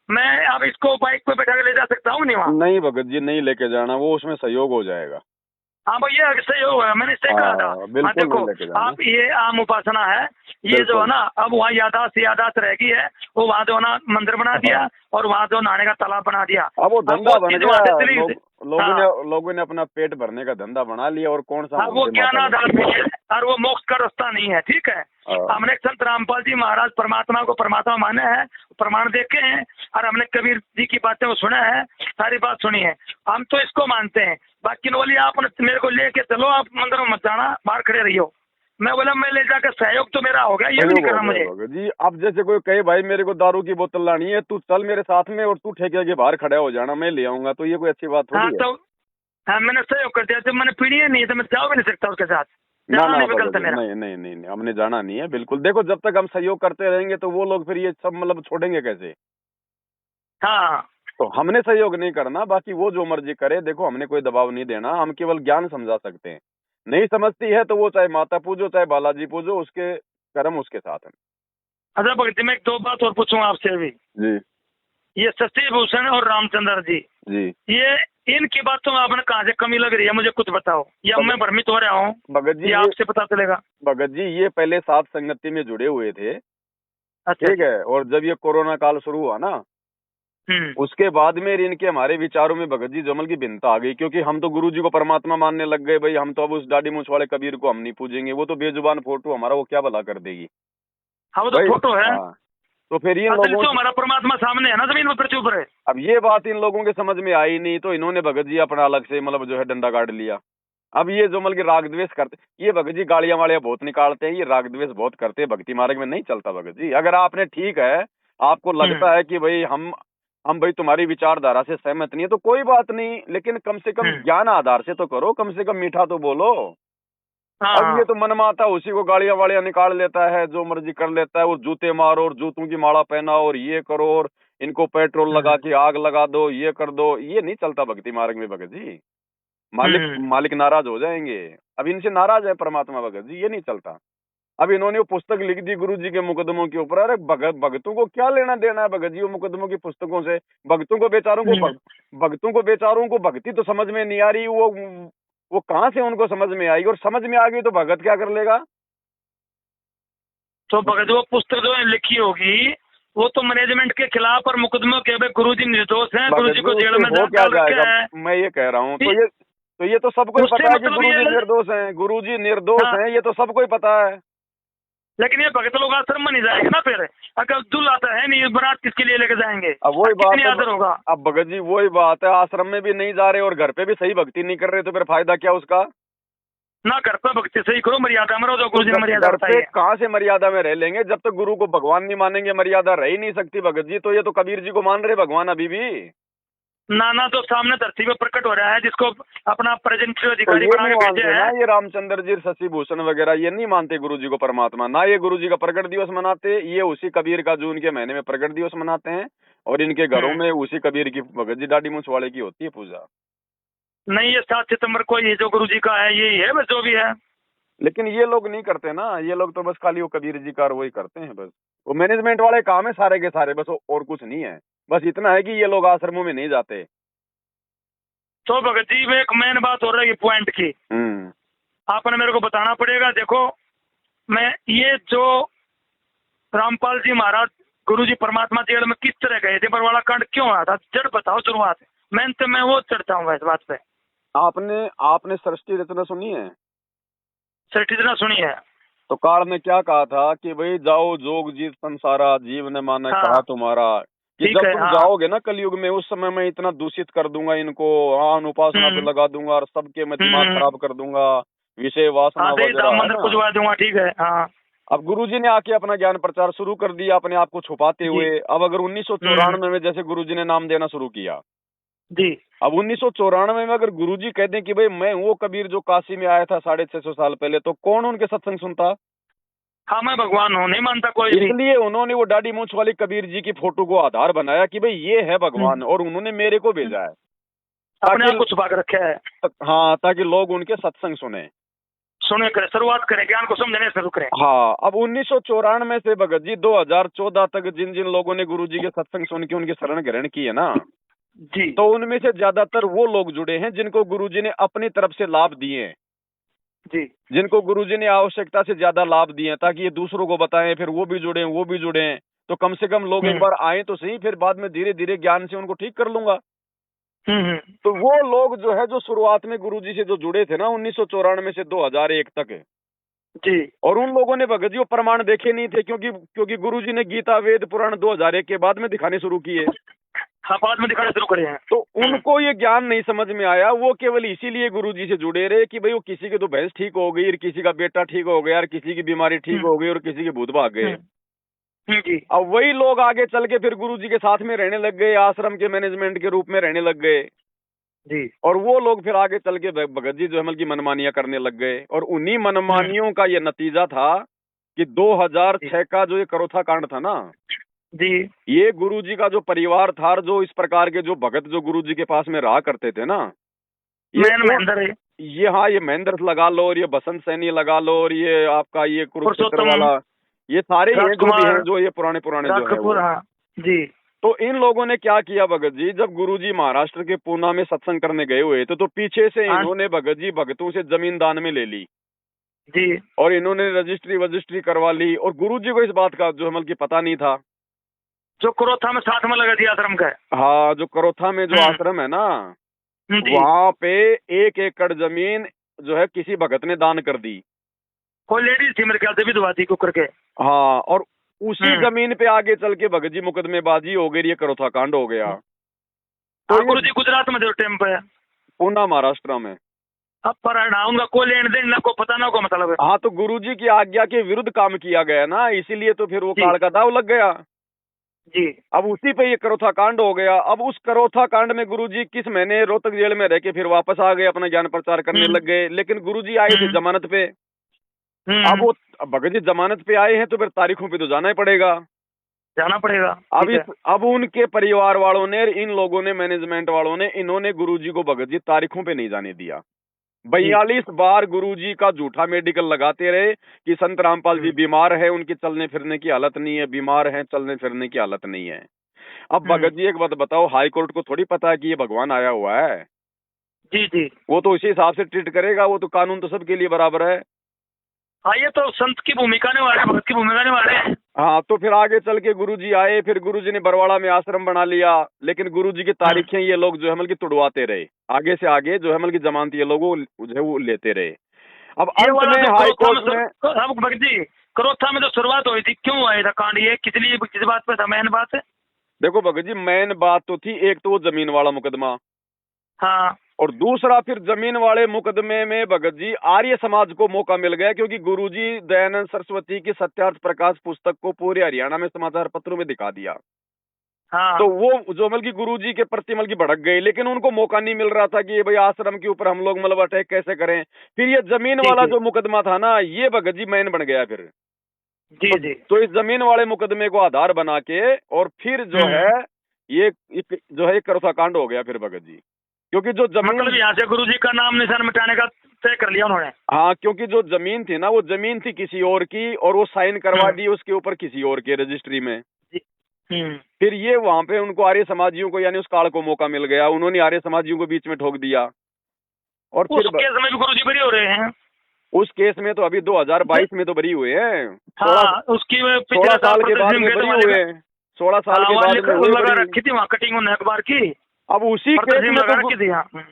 S2: मैं अब इसको बाइक पे बैठा के ले जा सकता हूँ नहीं वहाँ? नहीं
S1: भगत जी, नहीं लेके जाना, वो उसमें सहयोग हो जाएगा।
S2: हाँ भैया, सहयोग है, मैंने इससे कहा था। हाँ देखो, आप ये आम उपासना है, ये जो है ना अब वहाँ यादाश्त रह गई है, वो वहाँ जो है ना मंदिर बना दिया, और वहाँ जो नहाने का तालाब बना दिया।
S1: अब वो धंधा बन गया, लोगों ने अपना पेट भरने का धंधा बना लिया, और कौन सा
S2: वो ज्ञान आधार है, और वो मोक्ष का रास्ता नहीं है। ठीक है, हमने संत रामपाल जी महाराज परमात्मा को परमात्मा माने हैं, प्रमाण देखे हैं, और हमने कबीर जी की बातें वो सुना है, सारी बात सुनी है, हम तो इसको मानते हैं। बाकी बोलिए आप मेरे को लेके चलो, आप मंदिर में मत जाना, बाहर खड़े रहियो। मैं बोला मैं ले जाकर सहयोग तो मेरा हो गया, ये भी नहीं करना मुझे
S1: जी। अब जैसे कोई कहे भाई मेरे को दारू की बोतल लानी है, तू चल मेरे साथ में, और तू ठेके के बाहर खड़ा हो जाना, मैं ले आऊंगा, तो ये कोई अच्छी बात थोड़ी है।
S2: तो हाँ, मैंने सहयोग कर दिया, तो मैंने पीढ़ी है नहीं, तो मैं जा भी नहीं सकता उसके साथ।
S1: नहीं, हमने जाना नहीं है बिल्कुल। देखो, जब तक हम सहयोग करते रहेंगे तो वो लोग फिर ये सब मतलब छोड़ेंगे कैसे?
S2: हाँ,
S1: तो हमने सहयोग नहीं करना, बाकी वो जो मर्जी करे। देखो, हमने कोई दबाव नहीं देना, हम केवल ज्ञान समझा सकते हैं। नहीं समझती है तो वो चाहे माता पूजो चाहे बालाजी पूजो, उसके कर्म उसके साथ है।
S2: अच्छा भगत जी, मैं 2 बात और पूछूंगा आपसे अभी जी। ये शशि भूषण और रामचंद्र जी, ये इनकी बातों में आपने कहाँ से कमी लग रही है, मुझे कुछ बताओ, या मैं भ्रमित हो रहा हूँ? भगत जी, आपसे पता चलेगा।
S1: भगत जी, ये पहले सात संगति में जुड़े हुए थे। अच्छा, ठीक है, और जब ये कोरोना काल शुरू हुआ ना, उसके बाद में इनके हमारे विचारों में भगत जी जमल की भिन्नता आ गई, क्योंकि हम तो गुरु जी को परमात्मा मानने लग गए। भाई हम तो अब उस दाढ़ी मूंछ वाले कबीर को हम नहीं पूजेंगे, वो तो बेजुबान फोटो हमारा वो क्या भला कर देगी।
S2: हाँ, वो तो फोटो है।
S1: तो फिर इन लोगों
S2: तो हमारा परमात्मा सामने है ना, जमीन पर चुप रहे।
S1: अब ये बात इन लोगों के समझ में आई नहीं, तो इन्होंने भगत जी अपना अलग से मतलब जो है डंडा काट लिया। अब ये जो मतलब कि राग द्वेष करते, ये भगत जी गालियां वालियां बहुत निकालते हैं, ये राग द्वेष बहुत करते हैं, भक्ति मार्ग में नहीं चलता भगत जी। अगर आपने ठीक है, आपको लगता है कि भाई हम भाई तुम्हारी विचारधारा से सहमत नहीं है तो कोई बात नहीं, लेकिन कम से कम ज्ञान आधार से तो करो, कम से कम मीठा तो बोलो। अब ये
S2: हाँ
S1: तो मनमाता उसी को गालियां वालियां निकाल लेता है, जो मर्जी कर लेता है, और जूते मारो और जूतों की माला पहनाओ और ये करो और इनको पेट्रोल लगा के आग लगा दो, ये कर दो, ये नहीं चलता भक्ति मार्ग में भगत जी। मालिक नाराज हो जाएंगे। अब इनसे नाराज है परमात्मा भगत जी, ये नहीं चलता। अब इन्होंने वो पुस्तक लिख दी गुरु जी के मुकदमों के ऊपर। अरे भगतों को क्या लेना देना है भगत जी वो मुकदमों की पुस्तकों से? भक्तों को बेचारों को भक्ति तो समझ में नहीं आ रही, वो कहाँ से उनको समझ में आएगी? और समझ में आ गई तो भगत क्या कर लेगा?
S2: तो भगत वो पुस्तक जो लिखी होगी वो तो मैनेजमेंट के खिलाफ और मुकदमों के गुरु जी निर्दोष हैं, गुरु जी को जेल में डाल रखा है।
S1: मैं ये कह रहा हूँ, तो ये तो सबको पता है कि गुरु जी निर्दोष हैं, गुरु जी निर्दोष हैं, ये तो सबको ही पता है।
S2: लेकिन ये भगत लोग आश्रम में नहीं जाएंगे ना, फिर अगर दूल्हा आता है नहीं, बारात किसके लिए लेके जाएंगे?
S1: अब वही बात
S2: आदर होगा।
S1: अब भगत जी वही बात है, आश्रम में भी नहीं जा रहे और घर पे भी सही भक्ति नहीं कर रहे, तो फिर फायदा क्या उसका?
S2: ना घर पे भक्ति सही करो, मर्यादा में रहो, जो गुरु जी ने मर्यादा बताई है।
S1: कहाँ से मर्यादा में रह लेंगे? जब तक गुरु को भगवान नहीं मानेंगे मर्यादा रह ही नहीं सकती भगत जी। तो ये तो कबीर जी को मान रहे भगवान अभी भी।
S2: नाना तो सामने धरती पे प्रकट हो रहा है, जिसको अपना प्रेजेंटेटिव अधिकारी बना के भेजा है।
S1: ये रामचंद्र जी, शशि भूषण वगैरह ये नहीं मानते गुरु जी को परमात्मा, ना ये गुरु जी का प्रकट दिवस मनाते। ये उसी कबीर का जून के महीने में प्रकट दिवस मनाते हैं, और इनके घरों में उसी कबीर की भगत जी दाढ़ी मूंछ वाले की होती है पूजा।
S2: नहीं, ये 7 सितंबर को ये जो गुरु जी का है यही है बस, जो भी है।
S1: लेकिन ये लोग नहीं करते ना, ये लोग तो बस खाली वो कबीर जी का वही करते हैं बस। वो मैनेजमेंट वाले काम है सारे के सारे, बस और कुछ नहीं है। बस इतना है कि ये लोग आश्रमों में नहीं जाते।
S2: तो भगत जी में एक मेन बात हो रही है पॉइंट की, आपने मेरे को बताना पड़ेगा। देखो, मैं ये जो रामपाल जी महाराज गुरु जी परमात्मा जेल में किस तरह गए थे, बरवाड़ा कांड क्यों आया था, जड़ बताओ शुरुआत। मैं वो चढ़ता हूँ इस बात पे।
S1: आपने सृष्टि रचना सुनी है?
S2: सृष्टि रचना सुनी है।
S1: तो कार ने क्या कहा था कि भाई जाओ जोग जीत संसारा, जीव ने माना कहा तुम्हारा, कि जब तुम जाओगे ना कलयुग में, उस समय मैं इतना दूषित कर दूंगा इनको, उपासना पे लगा दूंगा और सबके मैं दिमाग खराब कर दूंगा, विषय वासना
S2: वगैरह दूंगा। ठीक है, हाँ।
S1: अब गुरुजी ने आके अपना ज्ञान प्रचार शुरू कर दिया अपने आप को छुपाते हुए। अब अगर 1994 में जैसे गुरुजी ने नाम देना शुरू किया
S2: जी,
S1: अब 1994 में अगर गुरुजी कह दें कि भाई मैं वो कबीर जो काशी में आया था 650 साल पहले, तो कौन उनके सत्संग सुनता?
S2: हाँ, मैं भगवान हूँ, नहीं मानता कोई।
S1: इसलिए उन्होंने वो दाढ़ी मूंछ वाली कबीर जी की फोटो को आधार बनाया कि भाई ये है भगवान, और उन्होंने मेरे को भेजा है,
S2: अपने आप को छुपा कर रखा है।
S1: हाँ, ताकि लोग उनके सत्संग सुने
S2: करें, शुरुआत करें, ज्ञान को समझने शुरू करें।
S1: हाँ, अब 1994 से भगत जी 2014 तक जिन जिन लोगों ने गुरुजी के सत्संग सुन के उनकी शरण ग्रहण की है ना
S2: जी,
S1: तो उनमें से ज्यादातर वो लोग जुड़े हैं जिनको गुरुजी ने अपनी तरफ से लाभ दिए हैं
S2: जी,
S1: जिनको गुरुजी ने आवश्यकता से ज्यादा लाभ दिए, ताकि ये दूसरों को बताएं, फिर वो भी जुड़े। तो कम से कम लोग एक बार आए तो सही, फिर बाद में धीरे धीरे ज्ञान से उनको ठीक कर लूंगा। तो वो लोग जो है, जो शुरुआत में गुरुजी से जो जुड़े थे ना 1994 से 2001 तक
S2: जी,
S1: और उन लोगों ने भगत जी वो प्रमाण देखे नहीं थे, क्योंकि गुरुजी ने गीता वेद पुराण 2001 के बाद में दिखाने शुरू किए।
S2: हाँ, बाद में दिखाने शुरू करे हैं।
S1: तो उनको ये ज्ञान नहीं समझ में आया, वो केवल इसीलिए गुरुजी से जुड़े रहे कि भाई वो किसी की तो भैंस ठीक हो गई, और किसी का बेटा ठीक हो गया, और किसी की बीमारी ठीक हो गई, और किसी के भूत भाग गए। अब वही लोग आगे चल के फिर गुरुजी के साथ में रहने लग गए, आश्रम के मैनेजमेंट के रूप में रहने लग गए
S2: जी,
S1: और वो लोग फिर आगे चल के भगत जी जो है की मनमानियां करने लग गए। और उन्हीं मनमानियों का ये नतीजा था कि 2006 का जो ये करोथा कांड था ना
S2: जी,
S1: ये गुरुजी का जो परिवार था, जो इस प्रकार के जो भगत जो गुरुजी के पास में रहा करते थे ना, ये महेंद्र लगा लो, और ये बसंत सैनी लगा लो, और ये आपका ये कुरुक्षेत्र वाला, ये सारे हैं जो भी हैं, जो ये पुराने जो है
S2: जी।
S1: तो इन लोगों ने क्या किया भगत जी, जब गुरुजी महाराष्ट्र के पूना में सत्संग करने गए हुए थे तो पीछे से इन्होंने भगत जी भगतों से जमीन दान में ले ली
S2: जी, और
S1: इन्होंने रजिस्ट्री करवा ली, और गुरुजी को इस बात का जो है पता नहीं था।
S2: जो करोथा में साथ में लगा दिया आश्रम का,
S1: हाँ, जो करोथा में जो आश्रम है ना, वहाँ पे 1 एकड़ जमीन जो है किसी भगत ने दान कर दी।
S2: कोई लेडीज थी मेरे ख्याल से, विधवा थी कुकर के।
S1: हाँ, और उसी जमीन पे आगे चल के भगत जी मुकदमेबाजी हो गई, ये करोथा कांड हो गया।
S2: तो गुरु जी गुजरात में जो टाइम पे,
S1: पूना महाराष्ट्र में।
S2: अब पर ना उनका कोई लेन देन ना को पता ना को मतलब है।
S1: हाँ, तो गुरुजी की आज्ञा के विरुद्ध काम किया गया ना, इसीलिए तो फिर वो
S2: जी
S1: काल का दाव लग गया।
S2: जी।
S1: अब उसी पे ये करोथा कांड हो गया। अब उस करोथा कांड में गुरुजी किस महीने रोहतक जेल में रह के फिर वापस आ गए, अपना ज्ञान प्रचार करने
S2: हम्म
S1: लग गए। लेकिन गुरुजी आए थे
S2: हम्म
S1: जमानत पे। अब
S2: हम्म।
S1: वो भगत जी जमानत पे आए हैं तो फिर तारीखों पे तो जाना ही पड़ेगा।
S2: जाना पड़ेगा,
S1: अब
S2: ठीक है।
S1: अब उनके परिवार वालों ने, इन लोगों ने, मैनेजमेंट वालों ने, इन्होंने गुरुजी को भगत जी तारीखों पे नहीं जाने दिया।
S2: जी।
S1: 42 बार गुरुजी का झूठा मेडिकल लगाते रहे कि संत रामपाल जी
S2: हम्म
S1: बीमार है, उनके चलने फिरने की हालत नहीं है, बीमार है, चलने फिरने की हालत नहीं है। अब
S2: हम्म।
S1: भगत जी एक बात बताओ, हाई कोर्ट को थोड़ी पता है कि ये भगवान आया हुआ है।
S2: जी जी।
S1: वो तो इसी हिसाब से ट्रीट करेगा, वो तो कानून तो सबके लिए बराबर है।
S2: हाँ, ये तो संत की भूमिका निभा रहे, भक्त की भूमिका निभा रहे हैं।
S1: हाँ, तो फिर आगे चल के गुरुजी आए, फिर गुरुजी ने बरवाड़ा में आश्रम बना लिया। लेकिन गुरुजी की तारीखें ये लोग जो है मतलब कि तुड़वाते रहे, आगे से आगे जो है मतलब कि जमानत ये लोग जो है वो लेते रहे। अब
S2: ये
S1: अंत
S2: वाला
S1: में
S2: जो
S1: हाई
S2: करोथा
S1: कोर्ट
S2: में
S1: में,
S2: अब भक्त जी, करोथा में जो शुरुआत हुई थी, क्यों आया था कांड, ये किस लिए, किस बात पे था, मेन बात है?
S1: देखो भगत जी, मेन बात तो थी एक तो वो जमीन वाला मुकदमा,
S2: हाँ
S1: और दूसरा फिर जमीन वाले मुकदमे में भगत जी आर्य समाज को मौका मिल गया, क्योंकि गुरुजी दयानंद सरस्वती की सत्यार्थ प्रकाश पुस्तक को पूरे हरियाणा में समाचार पत्रों में दिखा दिया।
S2: हाँ।
S1: तो वो जो मतलब की गुरुजी के प्रति मतलब की भड़क गए, लेकिन उनको मौका नहीं मिल रहा था कि ये भाई आश्रम के ऊपर हम लोग मतलब अटैक कैसे करें। फिर ये जमीन
S2: ठीक
S1: वाला
S2: है।
S1: जो मुकदमा था ना, ये भगत जी मेन बन गया फिर।
S2: जी जी।
S1: तो इस जमीन वाले मुकदमे को आधार बना के और फिर जो
S2: हम्म।
S1: है ये जो है करोथा कांड हो गया फिर भगत जी, क्योंकि जो
S2: मतलब
S1: जमीन,
S2: यहाँ से गुरुजी का नाम निशान मिटाने का तय कर लिया उन्होंने।
S1: हाँ, क्योंकि जो जमीन थी ना, वो जमीन थी किसी और की, और वो साइन करवा
S2: हम्म।
S1: दी उसके ऊपर किसी और के रजिस्ट्री में।
S2: जी। हम्म।
S1: फिर ये वहां पे उनको आर्य समाजियों को यानी उस काल को मौका मिल गया, उन्होंने आर्य समाजियों को बीच में ठोक दिया। और
S2: उस
S1: फिर
S2: केस में भी गुरुजी बरी हो रहे हैं।
S1: उस केस में तो अभी 2022 में तो बरी हुए हैं।
S2: हाँ, उसकी
S1: 16
S2: पिछले साल
S1: साल के बाद
S2: प्रदर्शन
S1: में
S2: गए थे
S1: बरी
S2: वहाँ
S1: हुए
S2: लिखा।
S1: हैं, 16 साल
S2: हाँ,
S1: के
S2: वहाँ
S1: बाद
S2: लिखा
S1: में हुए
S2: लगा
S1: बरी।
S2: रखी थी, वहाँ कटिंग उन्होंने अखबार की
S1: अब उसी केस
S2: प्रदर्शन
S1: में
S2: लगा
S1: तो
S2: रखी थी। हाँ।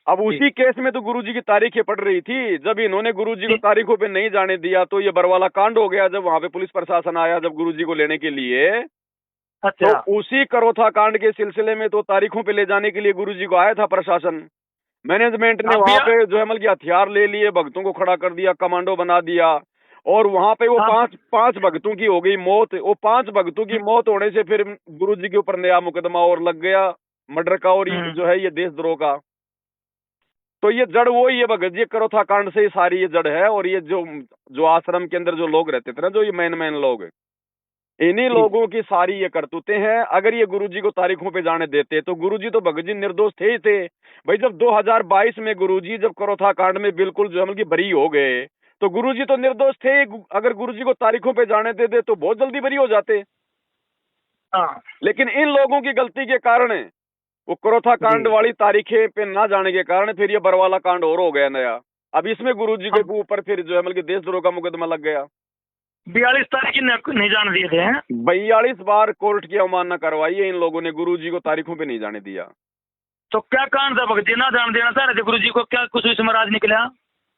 S1: अब उसी केस में तो गुरुजी की तारीखें पड़ रही थी। जब इन्होंने गुरुजी को
S2: जी।
S1: तारीखों पे नहीं जाने दिया तो ये बरवाला कांड हो गया। जब वहां पे पुलिस प्रशासन आया जब गुरुजी को लेने के लिए, तो
S2: अच्छा।
S1: उसी करोथा कांड के सिलसिले में तो तारीखों पे ले जाने के लिए गुरुजी को आया था प्रशासन। मैनेजमेंट ने
S2: हाँ
S1: वहां
S2: भैया।
S1: पे जो है मतलब कि हथियार ले लिए, भक्तों को खड़ा कर दिया, कमांडो बना दिया, और वहां पे वो
S2: हाँ।
S1: पांच पांच भक्तों की हो गई मौत। वो 5 भक्तों की मौत होने से फिर गुरुजी के ऊपर नया मुकदमा और लग गया, मर्डर का, और ये जो है ये देशद्रोह का। तो ये जड़ वो ही है भगत जी, करोथा कांड से ही सारी ये जड़ है। और ये जो जो आश्रम के अंदर जो लोग रहते थे ना, जो ये मेन लोग, इन्हीं
S2: जी।
S1: लोगों की सारी ये करतूतें हैं। अगर ये गुरुजी को तारीखों पे जाने देते तो गुरुजी तो भगत जी निर्दोष थे ही थे। भाई जब 2022 में गुरुजी जब करोथा कांड में बिल्कुल जो है मतलब कि बरी हो गए, तो गुरुजी तो निर्दोष थे। अगर गुरुजी को तारीखों पे जाने देते तो बहुत जल्दी बरी हो जाते।
S2: हाँ।
S1: लेकिन इन लोगों की गलती के कारण, वो करोथा
S2: जी।
S1: कांड वाली तारीखें पे ना जाने के कारण फिर ये बरवाला कांड और हो गया नया। अब इसमें गुरुजी के
S2: हम
S1: ऊपर फिर जो है मतलब कि देशद्रोह का मुकदमा लग गया।
S2: 42 तारीख की नहीं जान दिए थे हैं?
S1: 42 बार कोर्ट की अवमानना करवाई है इन लोगों ने, गुरुजी को तारीखों पे नहीं जाने दिया।
S2: तो क्या कारण था भगत जी, ना जान देना चाह रहे थे गुरुजी को, क्या कुछ इसमें राज निकला?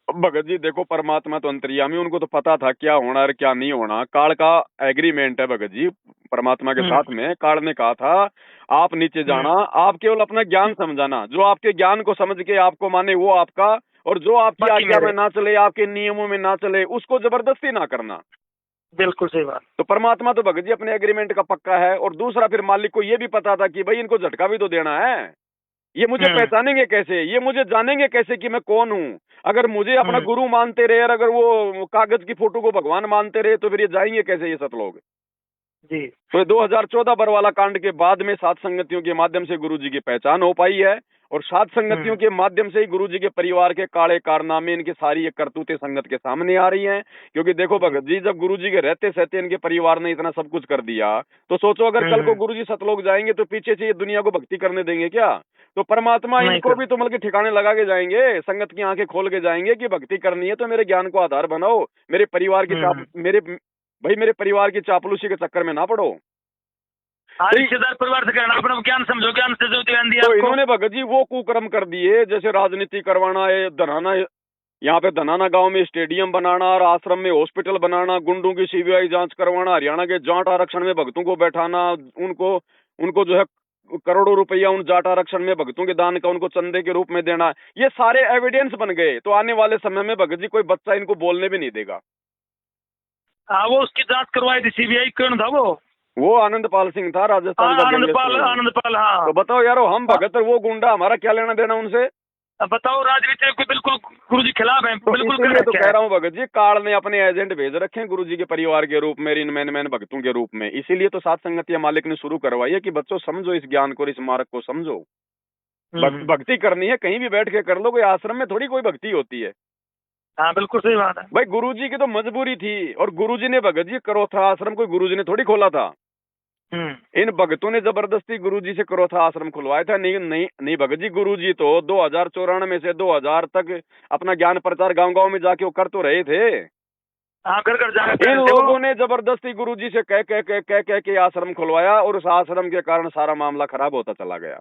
S1: अब भगत जी देखो, परमात्मा तो अंतर्यामी, उनको तो पता था क्या होना और क्या नहीं होना। काल का एग्रीमेंट है भगत जी परमात्मा के साथ में। काल ने कहा था आप नीचे जाना, आप केवल अपना ज्ञान समझाना, जो आपके ज्ञान को समझ के आपको माने वो आपका, और जो आपकी
S2: बाकी
S1: आज्ञा में
S2: मेरे।
S1: ना चले, आपके नियमों में ना चले, उसको जबरदस्ती ना करना।
S2: बिल्कुल सही बात।
S1: तो परमात्मा तो भगत जी अपने एग्रीमेंट का पक्का है। और दूसरा फिर मालिक को ये भी पता था कि भाई इनको झटका भी तो देना है। ये मुझे पहचानेंगे कैसे, ये मुझे जानेंगे कैसे कि मैं कौन हूँ। अगर मुझे अपना गुरु मानते रहे और अगर वो कागज की फोटो को भगवान मानते रहे, तो फिर ये जाएंगे कैसे ये सब लोग।
S2: जी।
S1: तो 2014 बरवाला कांड के बाद में 7 संगतियों के माध्यम से गुरुजी की पहचान हो पाई है। और 7 संगतियों के माध्यम से ही गुरुजी के परिवार के काले कारनामे, इनकी सारी ये करतूतें संगत के सामने आ रही हैं। क्योंकि देखो भगत जी, जब गुरुजी के रहते सहते इनके परिवार ने इतना सब कुछ कर दिया, तो सोचो अगर कल को गुरुजी सतलोक जाएंगे तो पीछे से ये दुनिया को भक्ति करने देंगे क्या? तो परमात्मा
S2: नहीं
S1: इनको
S2: सर।
S1: भी तो मतलब कि ठिकाने लगा के जाएंगे, संगत की आंखें खोल के जाएंगे कि भक्ति करनी है तो मेरे ज्ञान को आधार बनाओ, मेरे परिवार की मेरे परिवार की चापलूसी के चक्कर में ना पड़ो।
S2: रिश्तेदार परिवार से कहना अपना ज्ञान समझो, ज्ञान से जो ध्यान दिया
S1: तो
S2: आपको।
S1: इन्होंने भगत जी वो कुकर्म कर दिए, जैसे राजनीति करवाना है, धनाना, यहाँ पे धनाना गांव में स्टेडियम बनाना और आश्रम में हॉस्पिटल बनाना, गुंडों की सीबीआई जांच करवाना, हरियाणा के जाट आरक्षण में भक्तों को बैठाना, उनको उनको जो है करोड़ों रुपया उन जाट आरक्षण में भगतों के दान का उनको चंदे के रूप में देना, ये सारे एविडेंस बन गए। तो आने वाले समय में भगत जी कोई बच्चा इनको बोलने भी नहीं देगा।
S2: हाँ, वो उसकी जांच करवाई थी सीबीआई, कौन था वो
S1: आनंदपाल सिंह था, राजस्थान का।
S2: आनंदपाल, हाँ।
S1: तो बताओ यारो, हम भगत वो गुंडा, हमारा क्या लेना देना उनसे?
S2: बताओ, राजनीति को बिल्कुल गुरुजी खिलाफ है,
S1: तो
S2: बिल्कुल।
S1: इसीलिए तो कह रहा हूँ भगत जी, काल ने अपने एजेंट भेज रखे हैं गुरुजी के परिवार के रूप में, इन मैन भक्तों के रूप में। इसीलिए तो सात संगतिया मालिक ने शुरू करवाई है कि बच्चों समझो इस ज्ञान को, इस मार्ग को समझो। भक्ति करनी है कहीं भी बैठ के कर लो, कोई आश्रम में थोड़ी कोई भक्ति होती है।
S2: हाँ, बिल्कुल सही बात है
S1: भाई, गुरुजी की तो मजबूरी थी, और गुरुजी ने भगत जी करोथा आश्रम कोई गुरुजी ने थोड़ी खोला था। इन भगतों ने जबरदस्ती गुरुजी से करोथा आश्रम खुलवाया था। नहीं नहीं नहीं भगत जी, गुरुजी तो 2094 से 2000 तक अपना ज्ञान प्रचार गांव गांव में जाके वो कर तो रहे थे।
S2: हाँ, कर
S1: इन लोगों ने जबरदस्ती गुरुजी से कह कह के आश्रम खुलवाया, और उस आश्रम के कारण सारा मामला खराब होता चला गया।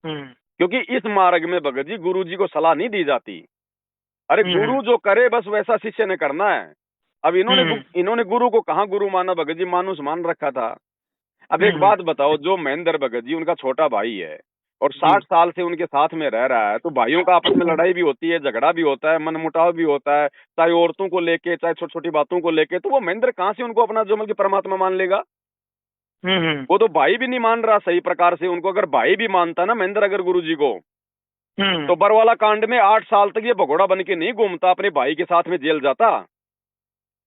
S1: क्योंकि इस मार्ग में भगत जी गुरुजी को सलाह नहीं दी जाती। अरे गुरु जो करे बस वैसा शिष्य ने करना है। अब इन्होंने गुरु को कहाँ गुरु माना भगत जी, मानुस मान रखा था। अब एक बात बताओ, जो महेंद्र भगत जी उनका छोटा भाई है और 60 साल से उनके साथ में रह रहा है, तो भाइयों का आपस में लड़ाई भी होती है, झगड़ा भी होता है, मनमुटाव भी होता है, चाहे औरतों को लेके, चाहे छोटी छोटी बातों को लेके। तो वो महेंद्र कहाँ से उनको अपना जो मतलब परमात्मा मान लेगा? वो तो भाई भी नहीं मान रहा सही प्रकार से उनको। अगर भाई भी मानता ना महेंद्र अगर गुरु जी को, तो बरवाला कांड में 8 साल तक ये भगोड़ा बन के नहीं घूमता, अपने भाई के साथ में जेल जाता।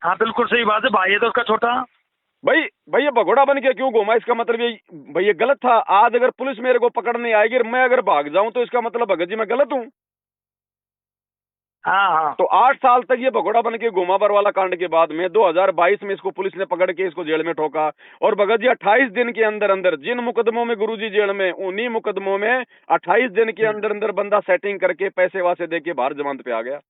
S2: हाँ, बिल्कुल सही बात है, भाई है तो उसका छोटा।
S1: भाई ये भगोड़ा बन के क्यों घूमा? इसका मतलब ये भाई ये गलत था। आज अगर पुलिस मेरे को पकड़ने आएगी, मैं अगर भाग जाऊं, तो इसका मतलब भगत जी मैं गलत हूं।
S2: हाँ।
S1: तो 8 साल तक ये भगोड़ा बन के घूमा बरवाला कांड के बाद में 2022 में इसको पुलिस ने पकड़ के इसको जेल में ठोका। और भगत जी 28 दिन के अंदर अंदर, जिन मुकदमों में गुरुजी जेल में, उन्हीं मुकदमों में 28 दिन के अंदर अंदर बंदा सेटिंग करके पैसे वासे दे के बाहर जमानत पे आ गया।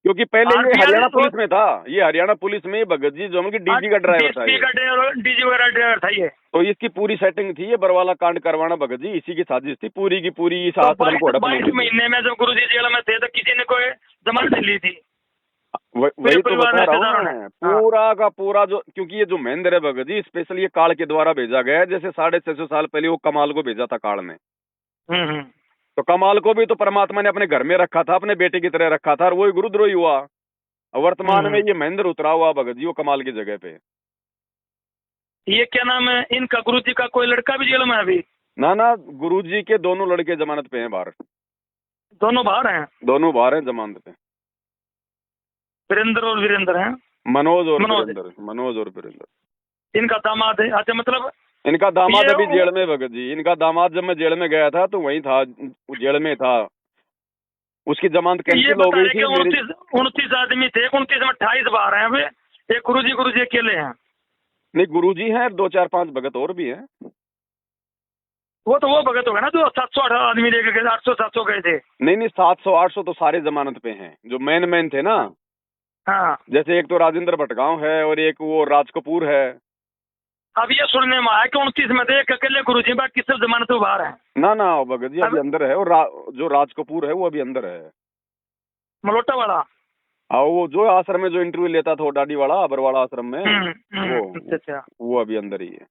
S1: क्योंकि पहले ये हरियाणा पुलिस में था, ये हरियाणा पुलिस में भगत जी जो उनकी डीजी का ड्राइवर था,
S2: डीजी वगैरह ड्राइवर था ये।
S1: तो इसकी पूरी सेटिंग थी ये बरवाला कांड करवाना भगत जी, इसी की साजिश थी पूरी की पूरी। इस आश्रम को
S2: 22 महीने में जब गुरुजी जेल में थे तो किसी ने कोई जमानत ली थी?
S1: वही तो बता रहा हूँ मैं, पूरा का पूरा जो, क्योंकि ये जो महेंद्र है भगत जी स्पेशल ये काल के द्वारा भेजा गया है। जैसे 650 साल पहले वो कमाल को भेजा था काल ने, तो कमाल को भी तो परमात्मा ने अपने घर में रखा था, अपने बेटे की तरह रखा था, और वही गुरुद्रोही हुआ। वर्तमान में ये महेंद्र उतरा हुआ भगत जी वो कमाल की जगह पे।
S2: ये क्या नाम है इनका, गुरुजी का कोई लड़का भी जेल में है अभी?
S1: ना, गुरुजी के दोनों लड़के जमानत पे हैं बाहर।
S2: दोनों बाहर हैं?
S1: दोनों बाहर हैं जमानत पे।
S2: वीरेंद्र और वीरेंद्र हैं?
S1: मनोज और वीरेंद्र।
S2: इनका दामाद है? अच्छा, मतलब
S1: इनका दामाद अभी जेल में भगत जी। इनका दामाद जब मैं जेल में गया था तो वहीं था, जेल में था, उसकी जमानत कैंसिल हो गई थी।
S2: 29 आदमी थे, 29 में 28 बाहर हैं। एक गुरुजी अकेले हैं? नहीं,
S1: गुरुजी हैं, 2-4-5 भगत और भी हैं।
S2: वो भगत होगा ना जो 700-800 आदमी लेके गए, 800-700 गए थे?
S1: नहीं, 700-800 तो सारे जमानत पे हैं जो मेन थे ना।
S2: हाँ,
S1: जैसे एक तो राजेंद्र भटगांव है और एक वो राज कपूर है।
S2: अब ये सुनने में आया कि 29 में थे, एक अकेले गुरुजी, बाकी सब जमानत में बाहर है।
S1: ना भगत जी अभी अंदर है, और जो राज कपूर है वो अभी अंदर है,
S2: मलोटा वाला।
S1: वो जो आश्रम में जो इंटरव्यू लेता था वो डाडी वाला बरवाड़ा आश्रम में,
S2: अच्छा,
S1: वो अभी अंदर ही है।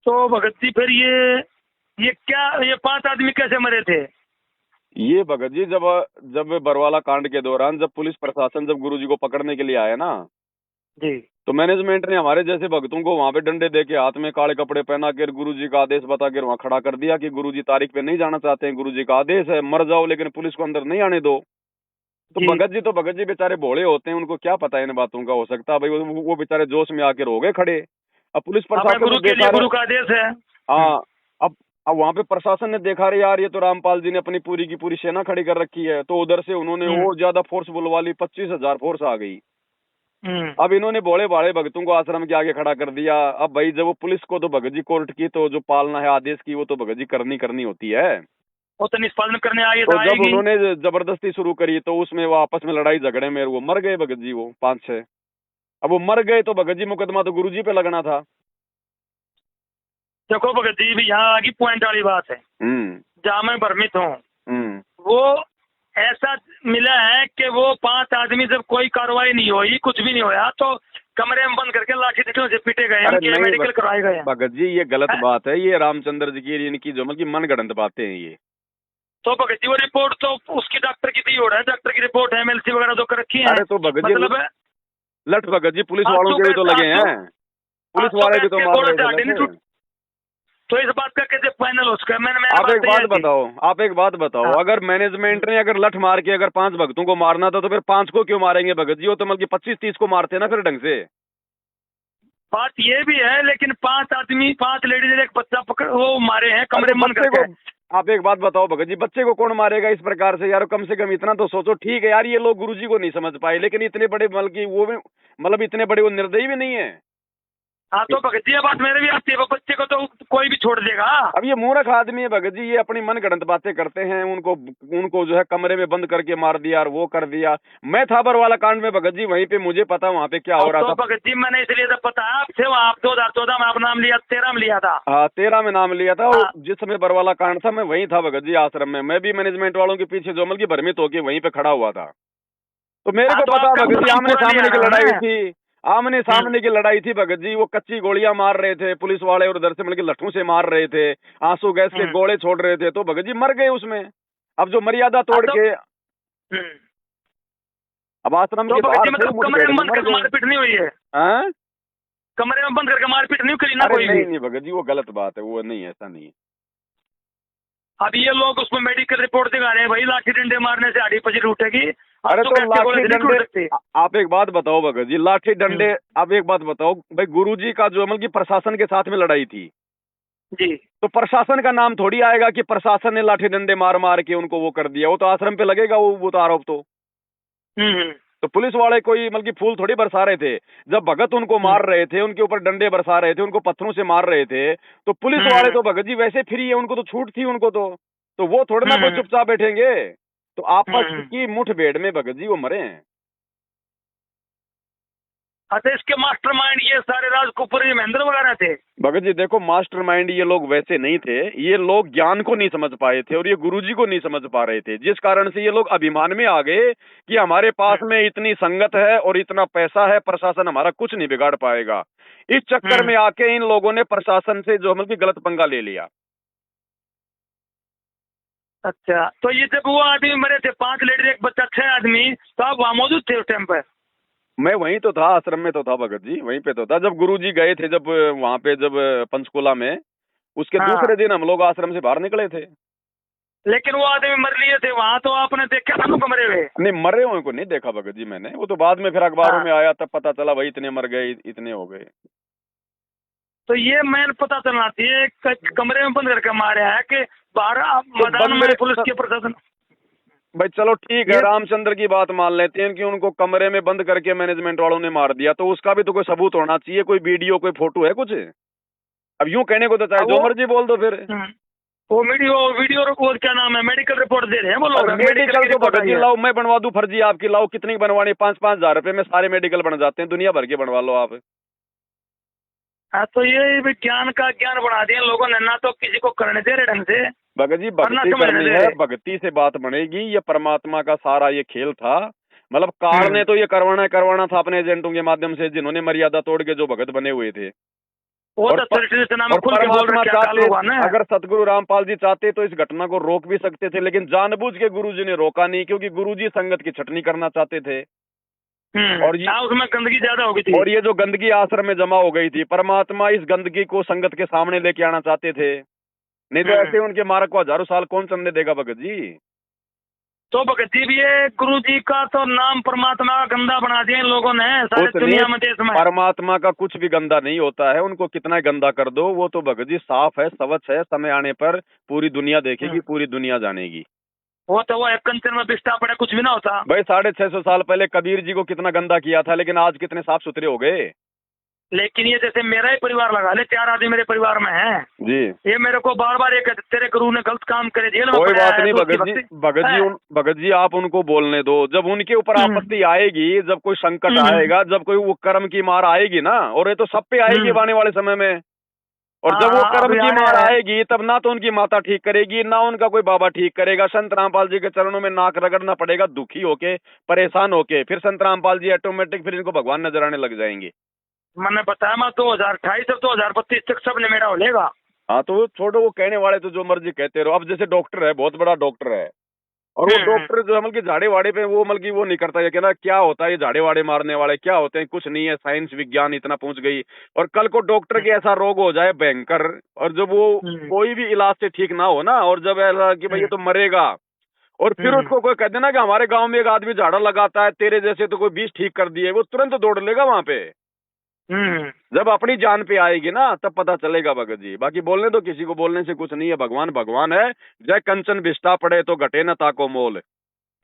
S2: तो भगत जी फिर ये क्या, ये 5 आदमी कैसे मरे थे?
S1: ये भगत जी जब बरवाला कांड के दौरान जब पुलिस प्रशासन जब गुरुजी को पकड़ने के लिए आया ना
S2: जी,
S1: तो मैनेजमेंट ने हमारे जैसे भक्तों को वहां पे डंडे दे के, हाथ में काले कपड़े पहना कर, गुरुजी का आदेश बता कर वहां खड़ा कर दिया कि गुरुजी तारीख पे नहीं जाना चाहते हैं, गुरुजी का आदेश है, मर जाओ लेकिन पुलिस को अंदर नहीं आने दो। तो भगत जी बेचारे भोले होते हैं, उनको क्या पता इन बातों का। हो सकता है भाई वो बेचारे जोश में आकर हो गए खड़े। अब पुलिस प्रशासन
S2: गुरु का आदेश है।
S1: हाँ, अब वहाँ पे प्रशासन ने देखा रे यार ये तो रामपाल जी ने अपनी पूरी की पूरी सेना खड़ी कर रखी है, तो उधर से उन्होंने और ज्यादा फोर्स बुलवा ली, 25,000 फोर्स आ गई। अब इन्होंने बोले बाड़े भगतों को आश्रम के आगे खड़ा कर दिया। अब भाई जब वो पुलिस को तो भगत जी कोर्ट की तो जो पालना है आदेश की वो तो भगत जी करनी होती है,
S2: वो तो निष्पादन करने आए।
S1: तो जब उन्होंने जबरदस्ती शुरू करी तो उसमें वो आपस में लड़ाई झगड़े में वो मर गए भगत जी, वो 5-6। अब वो मर गए तो भगत जी मुकदमा तो गुरुजी पे लगना था।
S2: देखो भगत जी भी यहाँ आगे पॉइंट वाली बात है जहाँ मैं भ्रमित हूँ। वो ऐसा मिला है कि वो 5 आदमी जब कोई कार्रवाई नहीं हुई, कुछ भी नहीं हुआ, तो कमरे में बंद करके लाठी डंडों से पीटे गए,
S1: अरे
S2: उनके
S1: नहीं
S2: मेडिकल करवाए गए हैं।
S1: भगत जी ये गलत
S2: हैं?
S1: बात है, ये रामचंद्र जी की इनकी जो मतलब की मनगढ़ंत बातें हैं ये।
S2: तो भगत जी वो रिपोर्ट तो उसकी डॉक्टर की दी हो रहा है, डॉक्टर की रिपोर्ट है, MLC वगैरह तो कर रखी है।
S1: अरे तो भगत जी
S2: मतलब
S1: लठ भगत जी पुलिस
S2: आज
S1: वालों
S2: तो
S1: के भी तो लगे
S2: आज तो-
S1: हैं, पुलिस
S2: आज तो
S1: वाले भी तो
S2: कैसे
S1: मार
S2: घोड़े
S1: रहे
S2: से हड्डी
S1: थे
S2: नहीं टूट- तो इस बात का कैसे फाइनल हो सका? मैंने
S1: आप एक बात
S2: यही थी।
S1: बताओ, आप एक बात बताओ,
S2: हाँ।
S1: अगर मैनेजमेंट ने अगर लठ मार के अगर 5 भक्तों को मारना था तो फिर 5 को क्यों मारेंगे भगत जी? वो तो मतलब 25-30 को मारते ना फिर ढंग से।
S2: बात ये भी है, लेकिन 5 आदमी, 5 लेडीज, एक बच्चा पकड़ वो मारे हैं कमरे में बंद
S1: बच्चे
S2: करके।
S1: को आप एक बात बताओ भगत जी, बच्चे को कौन मारेगा इस प्रकार से यार? कम से कम इतना तो सोचो। ठीक है यार, ये लोग गुरुजी को नहीं समझ पाए, लेकिन इतने बड़े मतलब की वो भी मतलब इतने बड़े वो निर्दयी भी नहीं है।
S2: हाँ तो भगत जी ये बात मेरे भी आती है, वो बच्चे को तो कोई भी छोड़ देगा।
S1: अब ये मूर्ख आदमी है भगत जी, ये अपनी मनगढ़ंत बातें करते हैं। उनको उनको जो है कमरे में बंद करके मार दिया और वो कर दिया। मैं थाबर वाला कांड में भगत जी वहीं पे मुझे पता वहाँ पे क्या हो रहा
S2: तो
S1: था।
S2: भगत जी मैंने इसलिए तो पता है आपसे, वहाँ आप 2014 में आप नाम लिया, 13 में लिया था।
S1: हाँ 13 में नाम लिया था, और
S2: हाँ।
S1: जिस समय बरवाला कांड था मैं वहीं था भगत जी आश्रम में। मैं भी मैनेजमेंट वालों के पीछे जो मतलब की भ्रमित होके वहीं पे खड़ा हुआ था। तो मेरे
S2: हाँ,
S1: को
S2: तो
S1: पता
S2: आपका
S1: भगत जी
S2: नाम
S1: आमने
S2: पूरा नहीं
S1: सामने
S2: आ
S1: की
S2: रहा
S1: लड़ाई
S2: है।
S1: थी, आमने सामने की लड़ाई थी भगत जी। वो कच्ची गोलियां मार रहे थे पुलिस वाले और उधर से मतलब लट्ठों से मार रहे थे, आंसू गैस के गोले छोड़ रहे थे, तो भगत जी मर गए उसमें। अब जो मर्यादा तोड़ के अब आश्रम
S2: तो
S1: के
S2: भगत जी
S1: बाहर थे,
S2: मतलब कमरे
S1: मुठभेड़
S2: में
S1: में
S2: बंद
S1: मर
S2: करके
S1: गए।
S2: मारपीट नहीं हुई है?
S1: हाँ?
S2: कमरे में बंद करके मारपीट नहीं करी ना
S1: अरे
S2: कोई भी?
S1: नहीं भगत जी वो गलत बात है, वो नहीं, ऐसा नहीं है।
S2: अब ये लोग उसमें मेडिकल रिपोर्ट दिखा रहे हैं, भाई लाठी डंडे मारने से हड्डी पसली टूटेगी।
S1: अरे
S2: तो
S1: तो
S2: कैसे गोले
S1: लाठी
S2: से नहीं टूट
S1: डंडे,
S2: सकती?
S1: आप एक बात बताओ भगत जी, लाठी डंडे, आप एक बात बताओ भाई, गुरुजी का जो मतलब की प्रशासन के साथ में लड़ाई थी,
S2: जी।
S1: तो प्रशासन का नाम थोड़ी आएगा कि प्रशासन ने लाठी डंडे मार मार के उनको वो कर दिया। वो तो आश्रम पे लगेगा वो तो आरोप तो।
S2: हम्म।
S1: तो पुलिस वाले कोई मतलब की फूल थोड़ी बरसा रहे थे। जब भगत उनको मार रहे थे, उनके ऊपर डंडे बरसा रहे थे, उनको पत्थरों से मार रहे थे, तो पुलिस वाले तो भगत जी वैसे फ्री है, उनको तो छूट थी उनको तो वो थोड़े ना कोई चुपचाप बैठेंगे। तो आपस की मुठभेड़ में भगत जी वो मरे हैं।
S2: अच्छा, इसके मास्टरमाइंड ये सारे राजकपूर, ये महेंद्र वगैरह थे?
S1: भगत जी देखो, मास्टरमाइंड ये लोग वैसे नहीं थे, ये लोग ज्ञान को नहीं समझ पाए थे और ये गुरुजी को नहीं समझ पा रहे थे, जिस कारण से ये लोग अभिमान में आ गए कि हमारे पास में इतनी संगत है और इतना पैसा है, प्रशासन हमारा कुछ नहीं बिगाड़ पाएगा। इस चक्कर में आके इन लोगों ने प्रशासन से जो मतलब की गलत पंगा ले लिया।
S2: अच्छा, तो ये जब वो आदमी मरे थे, 5 लेडीज एक बच्चा, 6 आदमी, तो आप वहाँ मौजूद थे उस टाइम पर?
S1: मैं वहीं तो था, आश्रम में तो था भगत जी, वहीं पे तो था जब गुरुजी गए थे, जब वहां पे जब पंचकुला में, उसके
S2: हाँ।
S1: दूसरे दिन हम लोग आश्रम से बाहर निकले थे।
S2: लेकिन वो आदमी मर लिए थे वहाँ, तो आपने देखा था उनको मरे हुए?
S1: नहीं, मरे हुए को नहीं देखा भगत जी मैंने, वो तो बाद में फिर अखबारों
S2: हाँ।
S1: में आया, तब पता चला भाई इतने मर गए, इतने हो गए।
S2: तो ये मैन पता चलना चाहिए, कमरे में बंद करके मारे है कि बाहर मैदान में पुलिस के प्रशासन?
S1: भाई चलो ठीक है, रामचंद्र की बात मान लेते हैं कि उनको कमरे में बंद करके मैनेजमेंट वालों ने मार दिया, तो उसका भी तो कोई सबूत होना चाहिए, कोई वीडियो, कोई फोटो है कुछ? अब यूं कहने को तो चाहे जो मर्जी बोल दो फिर।
S2: वो वीडियो वो क्या नाम है, मेडिकल रिपोर्ट दे रहे हैं वो लोग।
S1: मेडिकल तो भगत जी लाओ, मैं बनवा दूं फर्जी आपकी, लाओ कितनी बनवानी, 5-5 हजार रुपए में सारे मेडिकल बन जाते हैं, दुनिया भर के बनवा लो आप।
S2: हाँ, तो ये विज्ञान का ज्ञान बढ़ा दिया लोगों ने, ना तो किसी को करने दे रहे ढंग से।
S1: भगत जी भक्ति करनी है, भक्ति से बात बनेगी, ये परमात्मा का सारा ये खेल था। मतलब काल ने तो ये करवाना था अपने एजेंटों के माध्यम से, जिन्होंने मर्यादा तोड़ के जो भगत बने हुए थे। और परमात्मा चाहते, अगर सतगुरु रामपाल जी चाहते तो इस घटना को रोक भी सकते थे, लेकिन जानबूझ के गुरुजी ने रोका नहीं, क्योंकि गुरुजी संगत की छटनी करना चाहते थे। और
S2: उसमें गंदगी ज्यादा हो गई थी,
S1: और ये जो गंदगी आश्रम में जमा हो गई थी, परमात्मा इस गंदगी को संगत के सामने लेके आना चाहते थे। नहीं तो ऐसे उनके मार्ग को हजारों साल कौन चलने देगा भगत जी?
S2: तो भगत जी भी ये गुरु जी का तो नाम परमात्मा का गंदा बना दिया इन लोगों ने सारे दुनिया में, देश में।
S1: परमात्मा का कुछ भी गंदा नहीं होता है, उनको कितना गंदा कर दो वो तो भगत जी साफ है, स्वच्छ है, समय आने पर पूरी दुनिया देखेगी, पूरी दुनिया जानेगी।
S2: वो तो वो एक कंचन में बिस्टा पड़े, कुछ भी ना होता
S1: भाई। 650 साल पहले कबीर जी को कितना गंदा किया था, लेकिन आज कितने साफ सुथरे हो गए।
S2: लेकिन ये जैसे मेरा ही परिवार लगा ले, 4 आदमी मेरे परिवार में है
S1: जी,
S2: ये मेरे को बार बार ये कहते तेरे गुरु ने गलत काम करे, जेल में
S1: कोई बात नहीं भगत जी आप उनको बोलने दो। जब उनके ऊपर आपत्ति आएगी, जब कोई संकट आएगा, जब कोई वो कर्म की मार आएगी ना, और ये तो सब पे आएगी आने वाले समय में, और जब वो कर्म की मार आएगी तब ना तो उनकी माता ठीक करेगी, ना उनका कोई बाबा ठीक करेगा। संत रामपाल जी के चरणों में नाक रगड़ना पड़ेगा, दुखी होके, परेशान होके, फिर संत रामपाल जी ऑटोमेटिक फिर इनको भगवान नजर आने लग जाएंगे।
S2: मैंने बताया मैं 2028 और 2032 तक सब निमेरा हो लेगा।
S1: हाँ तो वो छोड़ो, वो कहने वाले तो जो मर्जी कहते रहो। अब जैसे डॉक्टर है, बहुत बड़ा डॉक्टर है, और वो डॉक्टर जो है मतलब कि झाड़े वाड़े पे वो मतलब कि वो नहीं करता, ये कहना क्या होता है, ये झाड़े वाड़े मारने वाले क्या होते हैं, कुछ नहीं है, साइंस विज्ञान इतना पहुंच गई। और कल को डॉक्टर के ऐसा रोग हो जाए भयंकर, और जब वो कोई भी इलाज से ठीक ना हो ना, और जब ऐसा कि भाई ये तो मरेगा, और फिर उसको कोई कह देना कि हमारे गांव में एक आदमी झाड़ा लगाता है तेरे जैसे, तो कोई 20 ठीक कर दिए, वो तुरंत दौड़ लेगा वहां पे। जब अपनी जान पे आएगी ना तब पता चलेगा भगत जी। बाकी बोलने दो, किसी को बोलने से कुछ नहीं है, भगवान भगवान है। जय कंचन बिस्टा पड़े तो घटे न ताको मोल।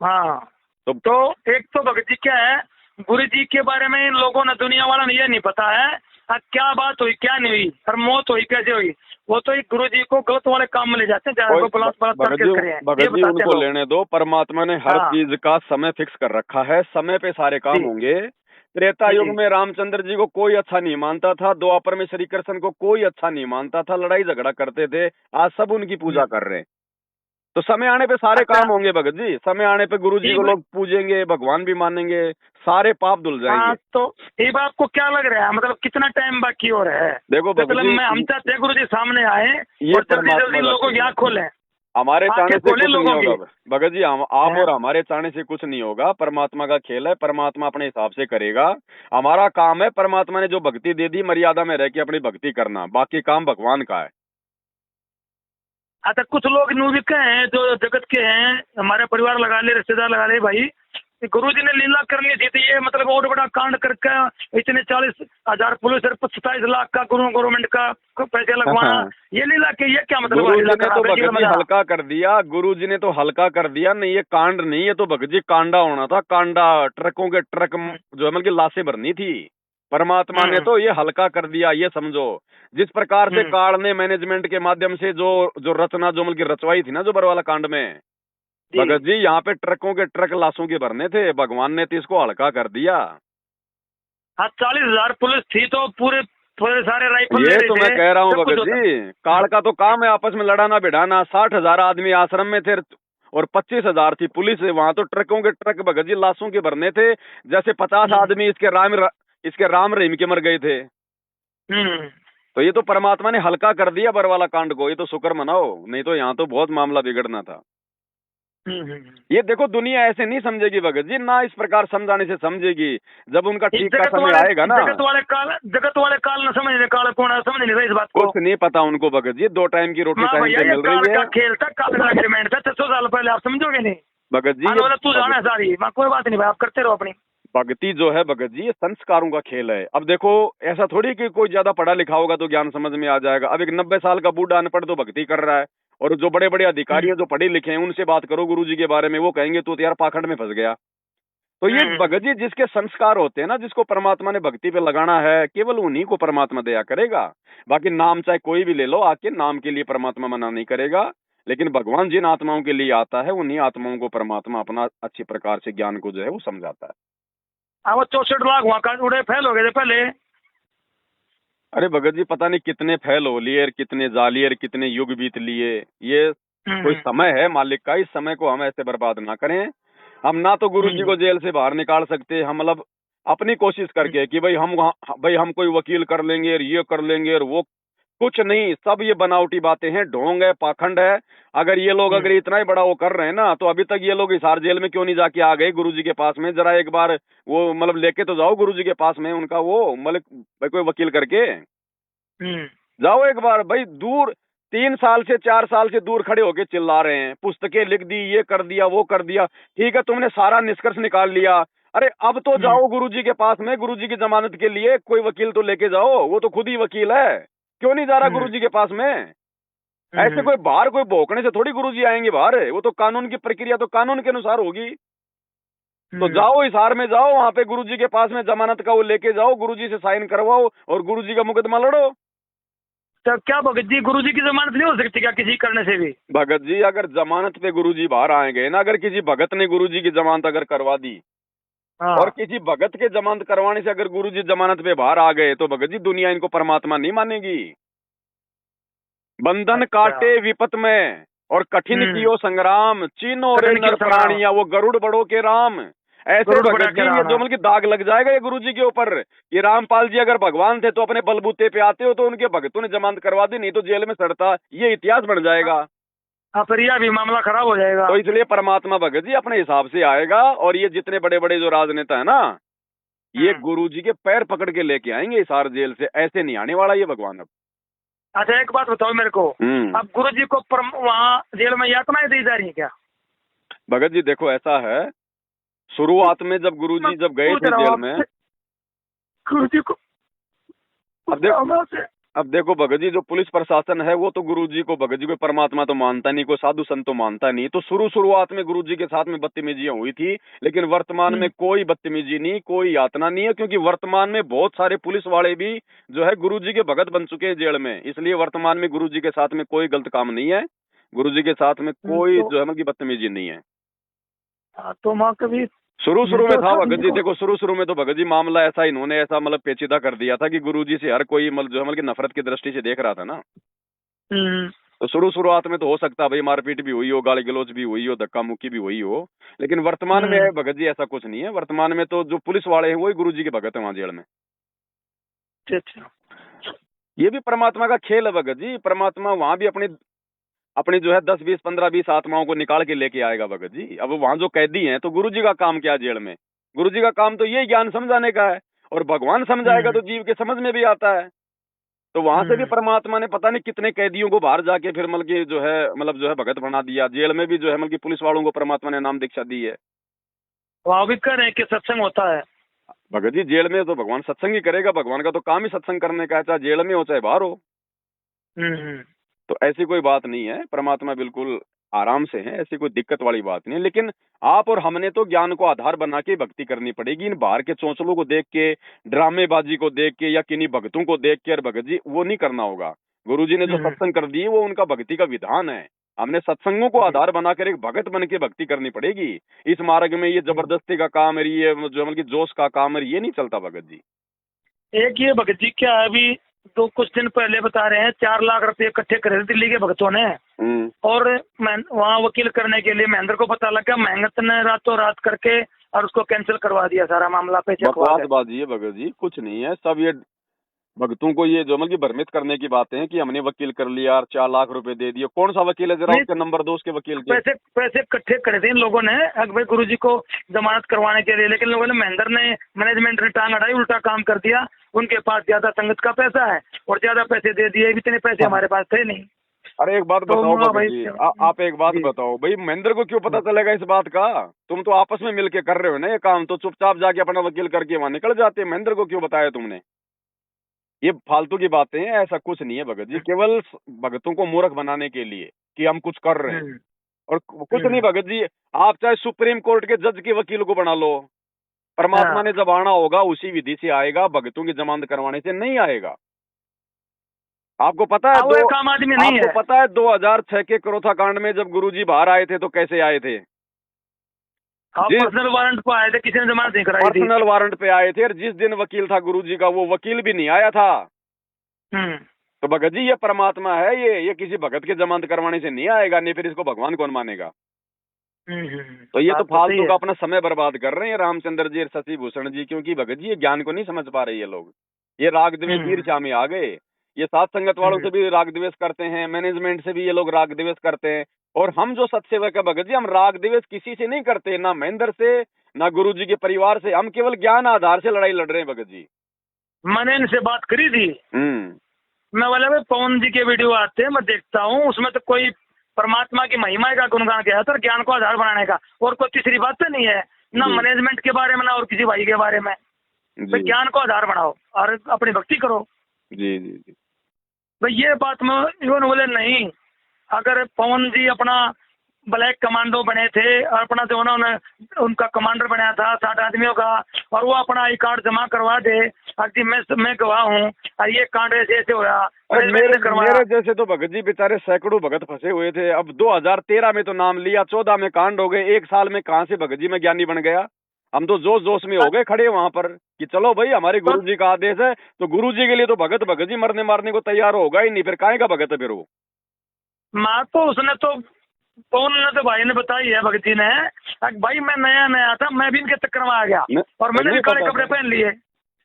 S2: हाँ तो एक तो भगत जी क्या है, गुरु जी के बारे में इन लोगों ने, दुनिया वालों ने ये नहीं पता है क्या बात हुई क्या नहीं हुई और मौत हुई कैसे हुई। वो तो एक गुरु जी को गलत वाले काम में ले जाते हैं, चाहे वो
S1: भगत जी उनको लेने दो, परमात्मा ने हर चीज का समय फिक्स कर रखा है, समय पे सारे काम होंगे। त्रेता युग में रामचंद्र जी को कोई अच्छा नहीं मानता था, द्वापर में श्री कृष्ण को कोई अच्छा नहीं मानता था, लड़ाई झगड़ा करते थे, आज सब उनकी पूजा कर रहे हैं। तो समय आने पे सारे काम होंगे भगत जी, समय आने पे गुरु जी को लोग पूजेंगे, भगवान भी मानेंगे, सारे पाप धुल जाएंगे।
S2: तो ये बात को क्या लग रहा है, मतलब कितना टाइम बाकी हो रहा है?
S1: देखो भगत जी,
S2: हम चाहते हैं गुरु जी सामने आए और जल्दी जल्दी लोगों की आँख खोलें।
S1: हमारे चाहने से कुछ नहीं होगा भगत जी, आप और हमारे चाहने से कुछ नहीं होगा, परमात्मा का खेल है, परमात्मा अपने हिसाब से करेगा। हमारा काम है, परमात्मा ने जो भक्ति दे दी मर्यादा में रह के अपनी भक्ति करना, बाकी काम भगवान का है।
S2: अच्छा कुछ लोग न्यूज़ हैं जो जगत के हैं, हमारे परिवार लगा ले, रिश्तेदार लगा ले, भाई गुरु जी ने लीला करनी थी, ये मतलब और बड़ा कांड करके इतने 40,000 पुलिस और 27 लाख का गवर्नमेंट का पैसे लगवाना, ये लीला के ये क्या मतलब?
S1: गुरु जी ने तो भगत जी हल्का कर दिया, गुरु जी ने तो हल्का कर दिया। नहीं ये कांड नहीं, ये तो भगत जी कांडा होना था, कांडा। ट्रकों के ट्रक जो है मतलब लाशें भरनी थी, परमात्मा ने तो ये हल्का कर दिया। ये समझो जिस प्रकार से काल ने मैनेजमेंट के माध्यम से जो रचना जो मतलब रचवाई थी ना जो बरवाला कांड में, भगत जी यहाँ पे ट्रकों के ट्रक लाशों के भरने थे, भगवान ने तो इसको हल्का कर दिया।
S2: हाँ 40,000 पुलिस थी तो पूरे सारे राइफल,
S1: ये तो मैं कह रहा हूँ भगत जी, काल का तो काम है आपस में लड़ाना भिड़ाना। 60,000 आदमी आश्रम में थे और 25,000 थी पुलिस। वहां तो ट्रकों के ट्रक भगत जी लाशों के भरने थे, जैसे 50 आदमी इसके राम रहीम के मर गए थे। तो ये तो परमात्मा ने हल्का कर दिया बरवाला कांड को, ये तो शुक्र मनाओ, नहीं तो यहाँ तो बहुत मामला बिगड़ना था। ये देखो दुनिया ऐसे नहीं समझेगी भगत जी, ना इस प्रकार समझाने से समझेगी। जब उनका ठीक का समय आएगा ना, जगत वाले काल न समझने, काल कौन समझ नहीं रहा इस बात को, कुछ नहीं पता उनको भगत जी। 2 टाइम की रोटी टाइम पे मिल रही है।
S2: खेल था, काल का एग्रीमेंट था 600 साल पहले, आप समझोगे नहीं
S1: भगत जी।
S2: तू जाना है सारी, कोई बात नहीं भाई, आप करते रहो अपनी
S1: भक्ति जो है भगत जी, ये संस्कारों का खेल है। अब देखो ऐसा थोड़ी कि कोई ज्यादा पढ़ा लिखा होगा तो ज्ञान समझ में आ जाएगा। अब एक 90 साल का बूढ़ा अनपढ़ तो भक्ति कर रहा है, और जो बड़े बड़े अधिकारी हैं जो पढ़े लिखे हैं उनसे बात करो गुरु जी के बारे में, वो कहेंगे तू तो यार पाखंड में फंस गया। तो ये भगत जी जिसके संस्कार होते हैं ना, जिसको परमात्मा ने भक्ति पे लगाना है, केवल उन्हीं को परमात्मा दया करेगा। बाकी नाम चाहे कोई भी ले लो, आके नाम के लिए परमात्मा मना नहीं करेगा, लेकिन भगवान जिन आत्माओं के लिए आता है उन्हीं आत्माओं को परमात्मा अपना अच्छी प्रकार से ज्ञान को जो है वो समझाता है।
S2: वो 64 लाख वहाँ का उड़े फैल हो गए थे पहले।
S1: अरे भगत जी पता नहीं कितने फैल हो लिए, कितने जालिए, कितने युग बीत लिए। ये कोई समय है मालिक का, इस समय को हम ऐसे बर्बाद ना करें। हम ना तो गुरु जी को जेल से बाहर निकाल सकते, हम मतलब अपनी कोशिश करके कि भाई हम कोई वकील कर लेंगे और ये कर लेंगे और वो, कुछ नहीं, सब ये बनावटी बातें हैं, ढोंग है, पाखंड है। अगर ये लोग अगर इतना ही बड़ा वो कर रहे हैं ना, तो अभी तक ये लोग हिसार जेल में क्यों नहीं जाके आ गए गुरु जी के पास में? जरा एक बार वो मतलब लेके तो जाओ गुरु जी के पास में उनका वो मतलब भाई कोई वकील करके जाओ एक बार भाई। दूर 3 साल से 4 साल से दूर खड़े होके चिल्ला रहे हैं, पुस्तकें लिख दी, ये कर दिया वो कर दिया, ठीक है तुमने सारा निष्कर्ष निकाल लिया। अरे अब तो जाओ गुरु जी के पास में, गुरु जी की जमानत के लिए कोई वकील तो लेके जाओ, वो तो खुद ही वकील है, क्यों नहीं जा रहा गुरु जी के पास में? ऐसे कोई बाहर कोई भौंकने से थोड़ी गुरु जी आएंगे बाहर, वो तो कानून की प्रक्रिया तो कानून के अनुसार होगी। तो जाओ हिसार में जाओ, वहां पे गुरु जी के पास में जमानत का वो लेके जाओ, गुरु जी से साइन करवाओ और गुरु जी का मुकदमा लड़ो।
S2: तो क्या भगत जी गुरु जी की जमानत नहीं हो सकती क्या किसी करने से भी?
S1: भगत जी अगर जमानत पे गुरु जी बाहर आएंगे ना, अगर किसी भगत ने गुरु जी की जमानत अगर करवा दी और किसी भगत के जमानत करवाने से अगर गुरु जी जमानत पे बाहर आ गए, तो भगत जी दुनिया इनको परमात्मा नहीं मानेगी। बंधन काटे विपत में और कठिन कियो संग्राम, चीनो रे नर प्राणिया वो गरुड़ बड़ो के राम। ऐसे
S2: जरूर
S1: भगत
S2: बना
S1: जी
S2: के
S1: ये
S2: लाना।
S1: जो मतलब दाग लग जाएगा ये गुरुजी के ऊपर। ये रामपाल जी अगर भगवान थे तो अपने बलबूते पे आते हो तो उनके भगतों ने जमानत करवा दी, नहीं तो जेल में सड़ता, ये इतिहास बन जाएगा।
S2: हाँ, फिर यह भी मामला खराब हो जाएगा।
S1: तो इसलिए परमात्मा भगत जी अपने हिसाब से आएगा, और ये जितने बड़े बड़े जो राजनेता है ना, ये गुरुजी के पैर पकड़ के लेके आएंगे इस हार जेल से, ऐसे नहीं आने वाला ये भगवान अब।
S2: अच्छा, एक बात बताओ मेरे को, अब गुरु जी को वहाँ जेल में यातनाएं दी जा रही है क्या?
S1: भगत जी देखो ऐसा है, शुरुआत में जब गुरुजी जब गए थे जेल में,
S2: गुरु जी को
S1: अब देखो भगत जी, जो पुलिस प्रशासन है वो तो गुरुजी को, भगत जी को परमात्मा तो मानता नहीं, कोई साधु संत तो मानता नहीं। तो शुरुआत में गुरुजी के साथ में बदतमीजियां हुई थी, लेकिन वर्तमान में कोई बदतमीजी नहीं, कोई यातना नहीं है, क्योंकि वर्तमान में बहुत सारे पुलिस वाले भी जो है गुरुजी के भगत बन चुके हैं जेल में। इसलिए वर्तमान में गुरुजी के साथ में कोई गलत काम नहीं है, गुरुजी के साथ में कोई जो है मतलब बदतमीजी नहीं है।
S2: तो माँ कभी
S1: शुरू में था भगत जी, देखो शुरू में तो भगत जी मामला ऐसा, इन्होंने ऐसा मतलब पेचीदा कर दिया था कि गुरुजी से हर कोई मतलब जो है मतलब नफरत की दृष्टि से देख रहा था ना। तो शुरुआत में तो हो सकता है भाई मारपीट भी हुई हो, गाली गलौज भी हुई हो, धक्का मुक्की भी हुई हो, लेकिन वर्तमान में भगत जी ऐसा कुछ नहीं है। वर्तमान में तो जो पुलिस वाले हैं वही गुरुजी के भगत है वहां जेल में। ये भी परमात्मा का खेल है भगत जी, परमात्मा वहां भी अपनी जो है 10 20 15 20 आत्माओं को निकाल के लेके आएगा भगत जी। अब वहां जो कैदी हैं तो गुरुजी का काम क्या है जेल में? गुरुजी का काम तो यही ज्ञान समझाने का है, और भगवान समझाएगा तो जीव के समझ में भी आता है। तो वहां से भी परमात्मा ने पता नहीं कितने कैदियों को बाहर जाके फिर मतलब जो है भगत बना दिया। जेल में भी जो है मतलब पुलिस वालों को परमात्मा ने नाम दीक्षा दी है।
S2: वहां भी कह रहे हैं कि सत्संग होता है
S1: भगत जी जेल में तो भगवान सत्संग ही करेगा, भगवान का तो काम ही सत्संग करने का है, चाहे जेल में हो चाहे बाहर हो। तो ऐसी कोई बात नहीं है, परमात्मा बिल्कुल आराम से है, ऐसी कोई दिक्कत वाली बात नहीं है। लेकिन आप और हमने तो ज्ञान को आधार बना के भक्ति करनी पड़ेगी। इन बाहर के चौंचलों को देख के, ड्रामेबाजी को देख के, या किन्हीं भक्तों को देख के, और भगत जी वो नहीं करना होगा। गुरुजी ने जो सत्संग कर दिए वो उनका भक्ति का विधान है। हमने सत्संगों को आधार बनाकर एक भगत बन के भक्ति करनी पड़ेगी। इस मार्ग में ये जबरदस्ती का काम है, ये जो मतलब जोश का काम है, ये नहीं चलता भगत जी।
S2: एक ये भगत जी क्या है, अभी तो कुछ दिन पहले बता रहे हैं 4 लाख रुपए इकट्ठे करे दिल्ली के भक्तों ने, और वहाँ वकील करने के लिए महेंद्र को पता लगा, महेंद्र ने रातों रात करके और उसको कैंसिल करवा दिया सारा मामला पे।
S1: बकवासबाजी है भगत जी, कुछ नहीं है, सब ये भक्तों को ये जो मतलब भ्रमित करने की बातें हैं कि हमने वकील कर लिया और 4 लाख रुपए दे दिए। कौन सा वकील है, जरा उसका नंबर दो उसके वकील के।
S2: पैसे इकट्ठे कर दिए इन लोगों ने भाई गुरुजी को जमानत करवाने के लिए, लेकिन लोगों ने, महेंद्र ने, मैनेजमेंट ने टांग अड़ाई, उल्टा काम कर दिया। उनके पास ज्यादा संगत का पैसा है और ज्यादा पैसे दे दिए, इतने पैसे हमारे पास थे नहीं।
S1: अरे एक बात बताओ भगत जी, आप एक बात बताओ भाई, महेंद्र को क्यों पता चलेगा इस बात का? तुम तो आपस में मिलके कर रहे हो ना ये काम, तो चुपचाप जाके अपना वकील करके वहां निकल जाते। महेंद्र को क्यों बताया तुमने? ये फालतू की बातें हैं, ऐसा कुछ नहीं है भगत जी, केवल भगतों को मूर्ख बनाने के लिए कि हम कुछ कर रहे हैं, और कुछ नहीं भगत जी। आप चाहे सुप्रीम कोर्ट के जज के वकील को बना लो, परमात्मा ने जब आना होगा उसी विधि से आएगा, भगतों की जमानत करवाने से नहीं आएगा। आपको पता है आपको पता है 2006 के करोथा कांड में जब गुरुजी बाहर आए थे तो कैसे आए थे?
S2: पर्सनल वारंट पे आए थे, किसी ने जमानत नहीं कराई थी।
S1: पर्सनल वारंट पे आए थे, और जिस दिन वकील था गुरुजी का वो वकील भी नहीं आया था। तो भगत जी ये परमात्मा है, ये किसी भगत के जमानत करवाने से नहीं आएगा, नहीं फिर इसको भगवान कौन मानेगा? तो ये तो फालतू का अपना समय बर्बाद कर रहे हैं रामचंद्र जी और शशि भूषण जी, क्योंकि भगत जी ये ज्ञान को नहीं समझ पा रहे ये लोग। ये राग द्वेष ईर्ष्या में आ गए। ये साथ संगत वालों से भी राग द्वेष करते हैं, मैनेजमेंट से भी ये लोग राग द्वेष करते हैं, और हम जो सत्सेवक है भगत जी, हम राग द्वेष किसी से नहीं करते, ना महेंद्र से, ना गुरुजी के परिवार से। हम केवल ज्ञान आधार से लड़ाई लड़ रहे हैं भगत जी।
S2: मैंने इनसे बात करी थी, मैं बोला भाई पवन जी के वीडियो आते हैं, मैं देखता हूँ, उसमें तो कोई परमात्मा की महिमा का गुणगान किया था, ज्ञान को आधार बनाने का, और कोई तीसरी बात तो नहीं है, ना मैनेजमेंट के बारे में, ना और किसी भाई के बारे में। तो ज्ञान को आधार बनाओ और अपनी भक्ति करो।
S1: जी जी जी
S2: भाई ये बात में इवन बोले नहीं, अगर पवन जी अपना ब्लैक कमांडो बने थे और अपना जो उन्होंने उनका कमांडर बनाया था 60 आदमियों का, और वो अपना आई कार्ड जमा करवा दे, अभी मैं गवाह हूँ, और ये कांड ऐसे ऐसे हुआ।
S1: मेरे जैसे तो भगत जी बेचारे सैकड़ों भगत फंसे हुए थे। अब 2013 में तो नाम लिया, 14 में कांड हो गए, 1 साल में कहाँ से भगत जी में ज्ञानी बन गया? हम तो जोश जोश में हो गए खड़े वहां पर कि चलो भाई हमारे गुरुजी का आदेश है, तो गुरुजी के लिए तो भगत जी मरने मारने को तैयार होगा ही नहीं, फिर काहे का भगत है फिर वो?
S2: माँ तो उसने तो पवन ने तो भाई ने बताई है, भगत जी ने, भाई मैं नया नया था, मैं भी इनके चक्कर में आ गया और मैंने भी काले कपड़े पहन लिए।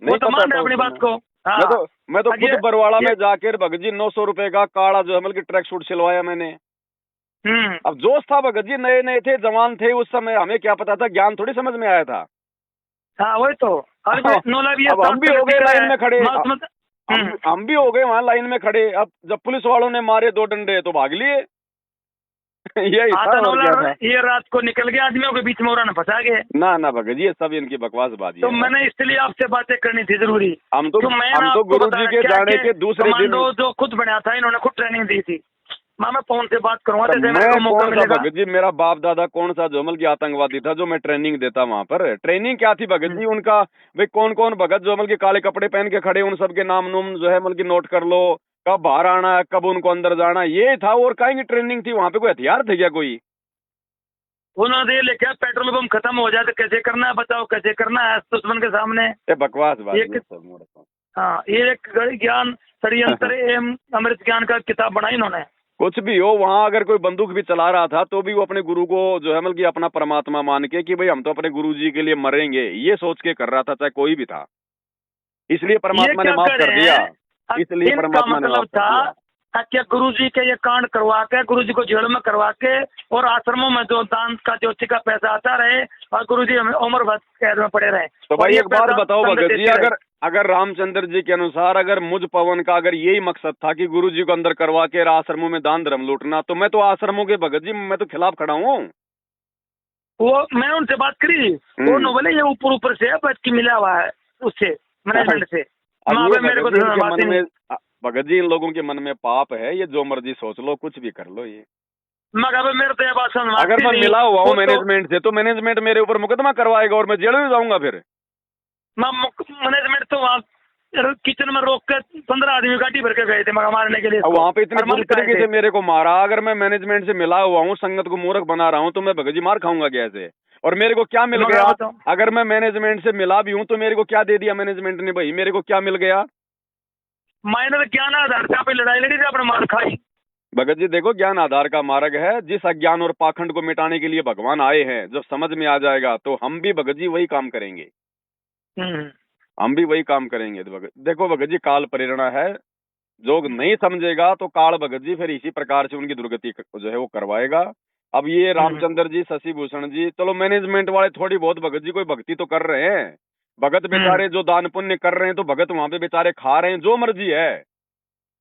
S2: वो तो मान रहे अपनी बात को। हाँ,
S1: मैं तो खुद बरवाड़ा में जाकर भगत जी 900 रुपए का काला जो है मतलब ट्रैक सूट सिलवाया मैंने। अब जोश था भगत जी, नए नए थे, जवान थे उस समय, हमें क्या पता था, ज्ञान थोड़ी समझ में आया था।
S2: हाँ वही तो।
S1: अब हम भी हो गए लाइन में खड़े, हम भी हो गए वहाँ लाइन में खड़े। अब जब पुलिस वालों ने मारे 2 डंडे तो भाग लिए। यही था, और क्या था।
S2: ये रात को निकल गया, आदमियों के बीच में और फंसा गए।
S1: ना भगत जी, ये सब इनकी बकवासबाजी
S2: तो मैंने इसलिए आपसे बातें करनी थी जरूरी।
S1: हम तो गुरु जी के जाने के दूसरे दिन
S2: जो खुद बनाया था, इन्होंने खुद ट्रेनिंग दी थी। मैं फोन से बात करूंगा,
S1: जैसे मेरे को मौका मिलेगा। भगत जी मेरा बाप दादा कौन सा जोमल की आतंकवादी था जो मैं ट्रेनिंग देता वहाँ पर? ट्रेनिंग क्या थी भगत जी उनका? भाई कौन कौन भगत जो मतलब की काले कपड़े पहन के खड़े, उन सबके नाम नूम जो है मतलब की नोट कर लो, कब बाहर आना है, कब उनको अंदर जाना, ये था। और कहीं की ट्रेनिंग थी वहाँ पे? कोई हथियार थे क्या कोई?
S2: उन्होंने लिखा पेट्रोल पंप खत्म हो जाए तो कैसे करना है, बताओ कैसे करना है दुश्मन के सामने।
S1: बकवास बात।
S2: हाँ, ये एक ज्ञान षड्यंत्र एवं अमृत ज्ञान का किताब बनाई इन्होंने।
S1: कुछ भी हो, वहाँ अगर कोई बंदूक भी चला रहा था तो भी वो अपने गुरु को जो है मतलब कि अपना परमात्मा मान के कि भाई हम तो अपने गुरु जी के लिए मरेंगे, ये सोच के कर रहा था, चाहे कोई भी था। इसलिए परमात्मा ने माफ कर दिया। इसलिए परमात्मा ने माफ कर दिया।
S2: क्या गुरु जी के ये कांड करवा के, गुरु जी को जेल में करवा के, और आश्रमों में जो दान का ज्योति का पैसा आता रहे और गुरु जी उम्र भर कैद में पड़े रहे।
S1: तो भाई एक बात बताओ भगत जी, अगर रामचंद्र जी के अनुसार अगर मुझ पवन का अगर यही मकसद था कि गुरु जी को अंदर करवा के आश्रमों में दान धर्म लूटना, तो मैं तो आश्रमों के भगत जी मैं तो खिलाफ खड़ा हूँ।
S2: वो मैंने उनसे बात करी, वो बोले ये ऊपर से बच के मिला हुआ है उससे, मैनेजमेंट से। मेरे को
S1: भगत जी इन लोगों के मन में पाप है, ये जो मर्जी सोच लो, कुछ भी कर लो। ये
S2: मेरे तो
S1: अगर मैं मिला हुआ हूँ मैनेजमेंट से तो मैनेजमेंट मेरे ऊपर मुकदमा करवाएगा और मैं जेल में जाऊंगा। फिर
S2: मैनेजमेंट तो वहाँ किचन में रोक के 15 आदमी गाड़ी भर के गए थे मारने के लिए।
S1: वहाँ पे इतनी बुरी तरीके से मेरे को मारा। अगर मैं मैनेजमेंट से मिला हुआ हूँ, संगत को मूर्ख बना रहा हूँ, तो मैं भगत जी मार खाऊंगा कैसे? और मेरे को क्या मिल गया? अगर मैं मैनेजमेंट से मिला भी हूँ तो मेरे को क्या दे दिया मैनेजमेंट ने? भाई मेरे को क्या मिल गया?
S2: माइनर ज्ञान आधार पे लड़ाई लड़ी थी, अपने मार खाई।
S1: भगत जी देखो, ज्ञान आधार का मार्ग है। जिस अज्ञान और पाखंड को मिटाने के लिए भगवान आए हैं, जब समझ में आ जाएगा तो हम भी भगत जी वही काम करेंगे। हम भी वही काम करेंगे। देखो भगत जी, काल प्रेरणा है। जो नहीं समझेगा तो काल भगत जी फिर इसी प्रकार से उनकी दुर्गति जो है वो करवाएगा। अब ये रामचंद्र जी, शशि भूषण जी, चलो मैनेजमेंट वाले थोड़ी बहुत भगत जी कोई भक्ति तो कर रहे हैं। भगत बेचारे जो दान पुण्य कर रहे हैं तो भगत वहां पे बेचारे खा रहे हैं, जो मर्जी है।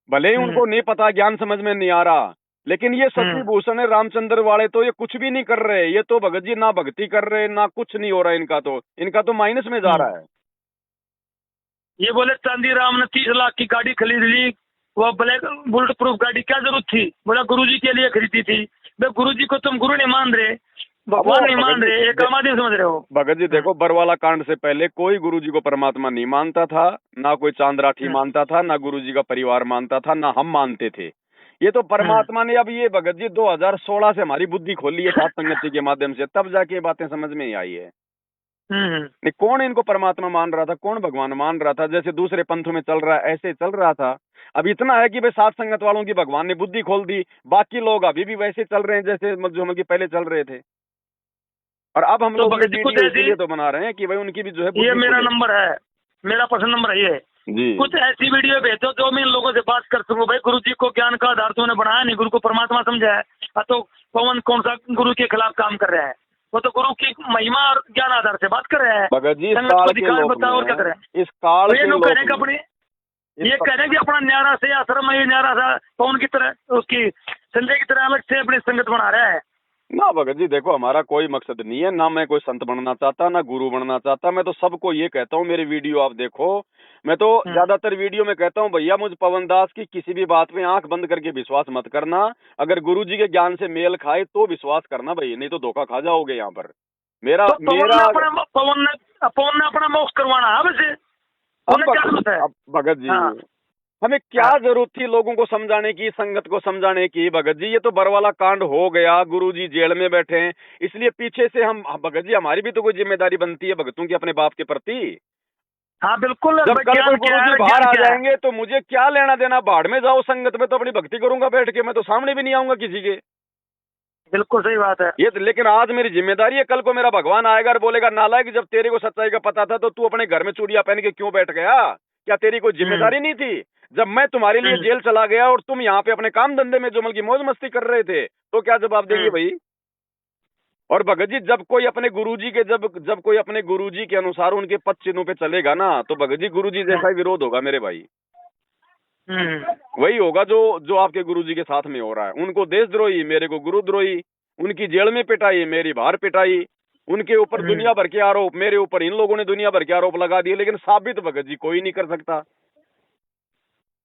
S1: भले ही उनको नहीं पता, ज्ञान समझ में नहीं आ रहा, लेकिन ये शशि भूषण है, रामचंद्र वाले तो ये कुछ भी नहीं कर रहे। ये तो भगत जी ना भक्ति कर रहे, ना कुछ नहीं हो रहा इनका तो माइनस में जा रहा है।
S2: ये बोले चांदी राम ने 30 लाख की गाड़ी खरीद ली, वो ब्लैक बुलेट प्रूफ गाड़ी, क्या जरूरत थी? बोला गुरुजी के लिए खरीदी थी। भाई गुरुजी को तुम गुरु नहीं मान रहे, भगवान नहीं मान रहे, एक आदमी समझ रहे हो।
S1: भगत जी देखो, बरवाला कांड से पहले कोई गुरुजी को परमात्मा नहीं मानता था, ना कोई चांद राठी मानता था, ना गुरुजी का परिवार मानता था, ना हम मानते थे। ये तो परमात्मा ने अब ये भगत जी 2016 से हमारी बुद्धि खोली है सात संगति के माध्यम से, तब जाके बातें समझ में ही आई है। नहीं, कौन इनको परमात्मा मान रहा था, कौन भगवान मान रहा था? जैसे दूसरे पंथों में चल रहा है ऐसे चल रहा था। अब इतना है कि भाई सात संगत वालों की भगवान ने बुद्धि खोल दी, बाकी लोग अभी भी वैसे चल रहे हैं जैसे जो हम पहले चल रहे थे। और अब हम लोग वीडियो इसलिए तो बना रहे हैं कि भाई उनकी भी जो है,
S2: ये मेरा नंबर है, मेरा पर्सनल नंबर है ये जी। कुछ ऐसी वीडियो भेजो जो मैं इन लोगों से बात कर सकूं। भाई गुरु जी को ज्ञान का आधार तो उन्हें बनाया नहीं, गुरु को परमात्मा समझा है, तो पवन कौन सा गुरु के खिलाफ काम कर रहा है? वो तो गुरु की महिमा और ज्ञान आधार से बात कर रहे हैं।
S1: भगत जी बताओ
S2: और क्या करें?
S1: इस काल
S2: ये लोग कह रहे हैं कि अपनी ये कह रहे हैं कि अपना न्यारा से आश्रम में ये न्यारा सा पवन की तरह, उसकी संजय की तरह अलग से अपनी संगत बना रहा है।
S1: ना भगत जी देखो, हमारा कोई मकसद नहीं है, ना मैं कोई संत बनना चाहता, ना गुरु बनना चाहता। मैं तो सबको ये कहता हूँ, मेरी वीडियो आप देखो, मैं तो ज्यादातर वीडियो में कहता हूँ भैया मुझ पवन दास की किसी भी बात में आंख बंद करके विश्वास मत करना। अगर गुरु जी के ज्ञान से मेल खाए तो विश्वास करना भाई, नहीं तो धोखा खा जाओगे यहाँ पर। मेरा
S2: तो पवन ने अपना मोक्ष करवाना है वैसे।
S1: अब भगत जी हमें क्या जरूरत थी लोगों को समझाने की, संगत को समझाने की? भगत जी ये तो बरवाला कांड हो गया, गुरुजी जेल में बैठे हैं, इसलिए पीछे से हम भगत जी, हमारी भी तो कोई जिम्मेदारी बनती है भगतों की अपने बाप के प्रति।
S2: हाँ बिल्कुल।
S1: जब कल कोई गुरुजी बाहर आ जाएंगे तो मुझे क्या लेना देना? बाढ़ में जाओ, संगत में तो अपनी भक्ति करूंगा बैठ के, मैं तो सामने भी नहीं आऊंगा किसी के।
S2: बिल्कुल सही बात है।
S1: ये तो, लेकिन आज मेरी जिम्मेदारी है, कल को मेरा भगवान आएगा और बोलेगा नालायक, जब तेरे को सच्चाई का पता था तो तू अपने घर में चूड़ियां पहन के क्यों बैठ गया? क्या तेरी कोई जिम्मेदारी नहीं थी? जब मैं तुम्हारे लिए जेल चला गया और तुम यहाँ पे अपने काम धंधे में जुमल की मौज मस्ती कर रहे थे, तो क्या जवाब देंगे भाई? और भगत जी, जब कोई अपने गुरुजी के जब कोई अपने गुरुजी के अनुसार उनके पद चिन्हों पे चलेगा ना, तो भगत जी गुरुजी जैसा ही विरोध होगा मेरे भाई। वही होगा जो आपके गुरुजी के साथ में हो रहा है। उनको देशद्रोही, मेरे को गुरुद्रोही। उनकी जेल में पिटाई, मेरी बाहर पिटाई। उनके ऊपर दुनिया भर के आरोप, मेरे ऊपर इन लोगों ने दुनिया भर के आरोप लगा दिए, लेकिन साबित भगत जी कोई नहीं कर सकता।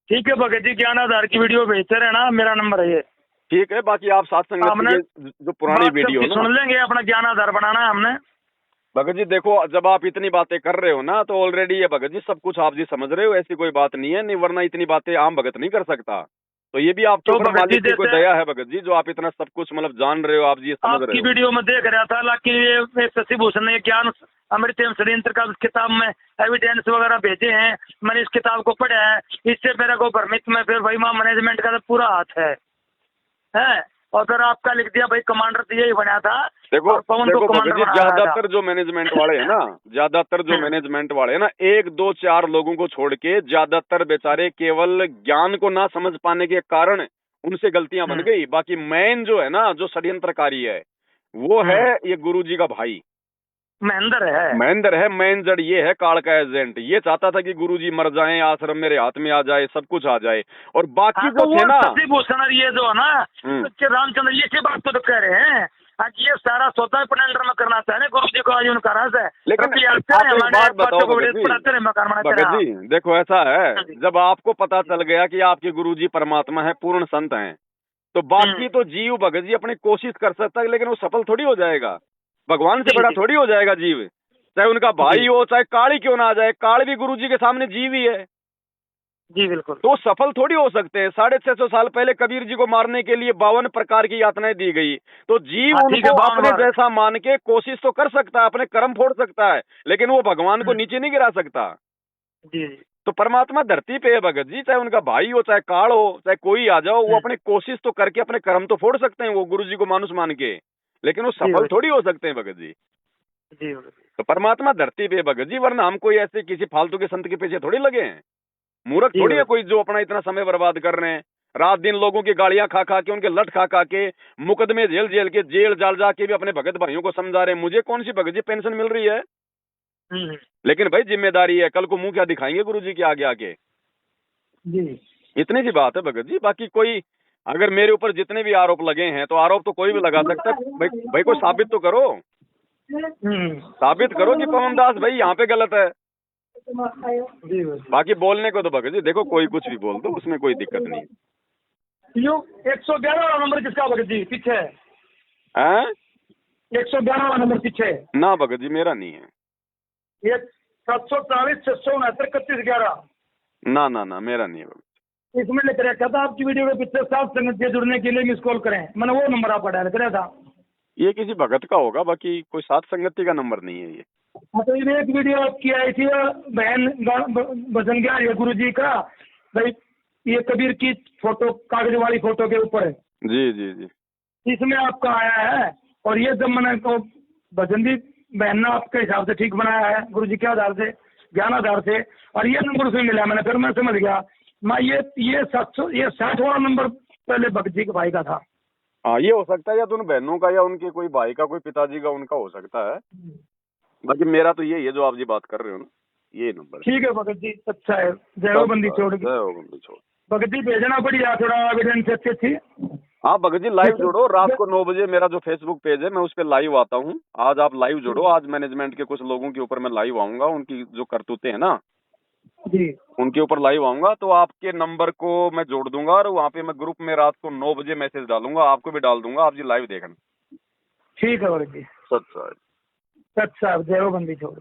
S2: ठीक है भगत जी, ज्ञान आधार की वीडियो भेजते रहना, मेरा नंबर है ये।
S1: ठीक है, बाकी आप साथ संगत की जो पुरानी वीडियो ना
S2: सुन लेंगे, अपना ज्ञान आधार बनाना है हमने।
S1: भगत जी देखो, जब आप इतनी बातें कर रहे हो ना, तो ऑलरेडी ये भगत जी सब कुछ आप जी समझ रहे हो, ऐसी कोई बात नहीं है, नहीं वरना इतनी बातें आम भगत नहीं कर सकता। तो ये भी आपके ऊपर मालिक की कोई दया है भगत जी, जो आप इतना सब कुछ मतलब जान रहे हो, आप जी समझ रहे हो।
S2: आपकी वीडियो में देख रहा था, हालांकि ये शशि भूषण ने ज्ञान अमृत एवं षड्यंत्र का किताब में एविडेंस वगैरह भेजे हैं, मैंने इस किताब को पढ़ा है। इससे मेरे को भ्रमित में फिर भाई मां मैनेजमेंट का तो पूरा हाथ है। और फिर आपका लिख दिया भाई कमांडर तो यही बना था।
S1: देखो भगत जी, ज्यादातर जो मैनेजमेंट वाले हैं ना, ज्यादातर जो मैनेजमेंट वाले हैं ना, 1 2 4 लोगों को छोड़ के ज्यादातर बेचारे केवल ज्ञान को ना समझ पाने के कारण उनसे गलतियां बन गई। बाकी मेन जो है ना, जो षड्यंत्रकारी है, वो है ये गुरुजी का भाई महेंद्र है। मेन जड़ ये है, काल का एजेंट। ये चाहता था कि गुरुजी मर जाएं, आश्रम मेरे हाथ में आ जाए, सब कुछ आ जाए। और बाकी जो थे ना,
S2: शशि भूषण ये जो है ना, रामचंद्र ये बात तो कह रहे हैं, ये सारा सौदा प्लांटर में करना चाह रहे गुरुजी को, आज उनका राज है।
S1: लेकिन बात बताओ भगत जी, देखो ऐसा है, जब आपको पता चल गया कि आपके गुरुजी परमात्मा है, पूर्ण संत हैं, तो बाकी तो जीव भगत जी अपनी कोशिश कर सकता है, लेकिन वो सफल थोड़ी हो जाएगा। भगवान से बड़ा थोड़ी हो जाएगा जीव, चाहे उनका भाई हो, चाहे काल ही क्यों ना आ जाए। काल भी गुरुजी के सामने जीव ही है
S2: जी, बिल्कुल।
S1: तो सफल थोड़ी हो सकते हैं। 650 साल पहले कबीर जी को मारने के लिए 52 प्रकार की यातनाएं दी गई। तो जीव उनको अपने जैसा मान के कोशिश तो कर सकता है, अपने कर्म फोड़ सकता है, लेकिन वो भगवान को नीचे नहीं गिरा सकता
S2: जी।
S1: तो परमात्मा धरती पे है भगत जी, चाहे उनका भाई हो, चाहे काल हो, चाहे कोई आ जाओ, वो अपने कोशिश तो करके अपने कर्म तो फोड़ सकते हैं वो गुरु जी को मानुष मान के, लेकिन वो सफल थोड़ी हो सकते हैं भगत जी। तो परमात्मा धरती पे भगत जी, वरना हम कोई ऐसे किसी फालतू के संत के पीछे थोड़ी लगे हैं। मूर्ख थोड़ी है कोई जो अपना इतना समय बर्बाद कर रहे हैं, रात दिन लोगों की गालियां खा खा के, उनके लट खा खा के, मुकदमे जेल के जेल जाल जाके भी अपने भगत भाइयों को समझा रहे हैं। मुझे कौन सी भगत जी पेंशन मिल रही है, लेकिन भाई जिम्मेदारी है, कल को मुंह क्या दिखाएंगे गुरु जी के आगे आके जी। इतनी सी बात है भगत जी। बाकी कोई अगर मेरे ऊपर जितने भी आरोप लगे हैं, तो आरोप तो कोई भी लगा सकता है भाई कोई साबित तो करो, साबित करो कि पवन दास भाई यहाँ पे गलत है। बाकी बोलने को तो भगत जी देखो कोई कुछ भी बोल दो, उसमें कोई दिक्कत नहीं है।
S2: 111 नंबर किसका भगत जी पीछे है? 111 नंबर पीछे
S1: ना भगत जी मेरा नहीं है।
S2: ये 740 669 31 11
S1: ना ना ना मेरा नहीं है भगत।
S2: इसमें लिख रखा था आपकी वीडियो के पीछे साथ संगत से जुड़ने के लिए मिस कॉल करें, मैंने वो नंबर आपका डायल करा था।
S1: ये किसी भगत का होगा, बाकी कोई साथ संगति का नंबर नहीं है ये।
S2: हाँ, तो ये एक वीडियो आपकी आई थी बहन भजन गया गुरु जी का, भाई ये कबीर की फोटो कागज वाली फोटो के ऊपर है
S1: जी जी जी,
S2: इसमें आपका आया है। और ये जब मैंने को भजन जी बहन ने आपके हिसाब से ठीक बनाया है गुरु जी के आधार से, ज्ञान आधार से, और ये नंबर उसमें मिला, मैंने फिर मैं समझ गया मैं ये 60 वाला नंबर पहले भगत जी के भाई का था।
S1: हाँ ये हो सकता है, या तो उन बहनों का या उनके कोई भाई का, कोई पिताजी का, उनका हो सकता है। बाकी मेरा तो यही है जो आप जी बात कर रहे हो ना, ये नंबर।
S2: ठीक है भगत जी, अच्छा है। जय हो बंदी छोड़ के,
S1: जय हो बंदी छोड़।
S2: भगत जी भेजना बढ़िया, थोड़ा एविडेंस अच्छी थी।
S1: हाँ भगत जी लाइव जोड़ो, रात को 9 बजे मेरा जो फेसबुक पेज है मैं उस पर लाइव आता हूँ। आज आप लाइव जोड़ो, आज मैनेजमेंट के कुछ लोगों के ऊपर मैं लाइव आऊंगा, उनकी जो करतूतें हैं ना
S2: जी, उनके
S1: ऊपर लाइव आऊंगा। तो आपके नंबर को मैं जोड़ दूंगा और वहाँ पे मैं ग्रुप में रात को 9 बजे मैसेज डालूंगा, आपको भी डाल दूंगा, आप जी लाइव देखना।
S2: ठीक है भगत जी।
S1: सच साहब,
S2: जय हो बंदी छोड़।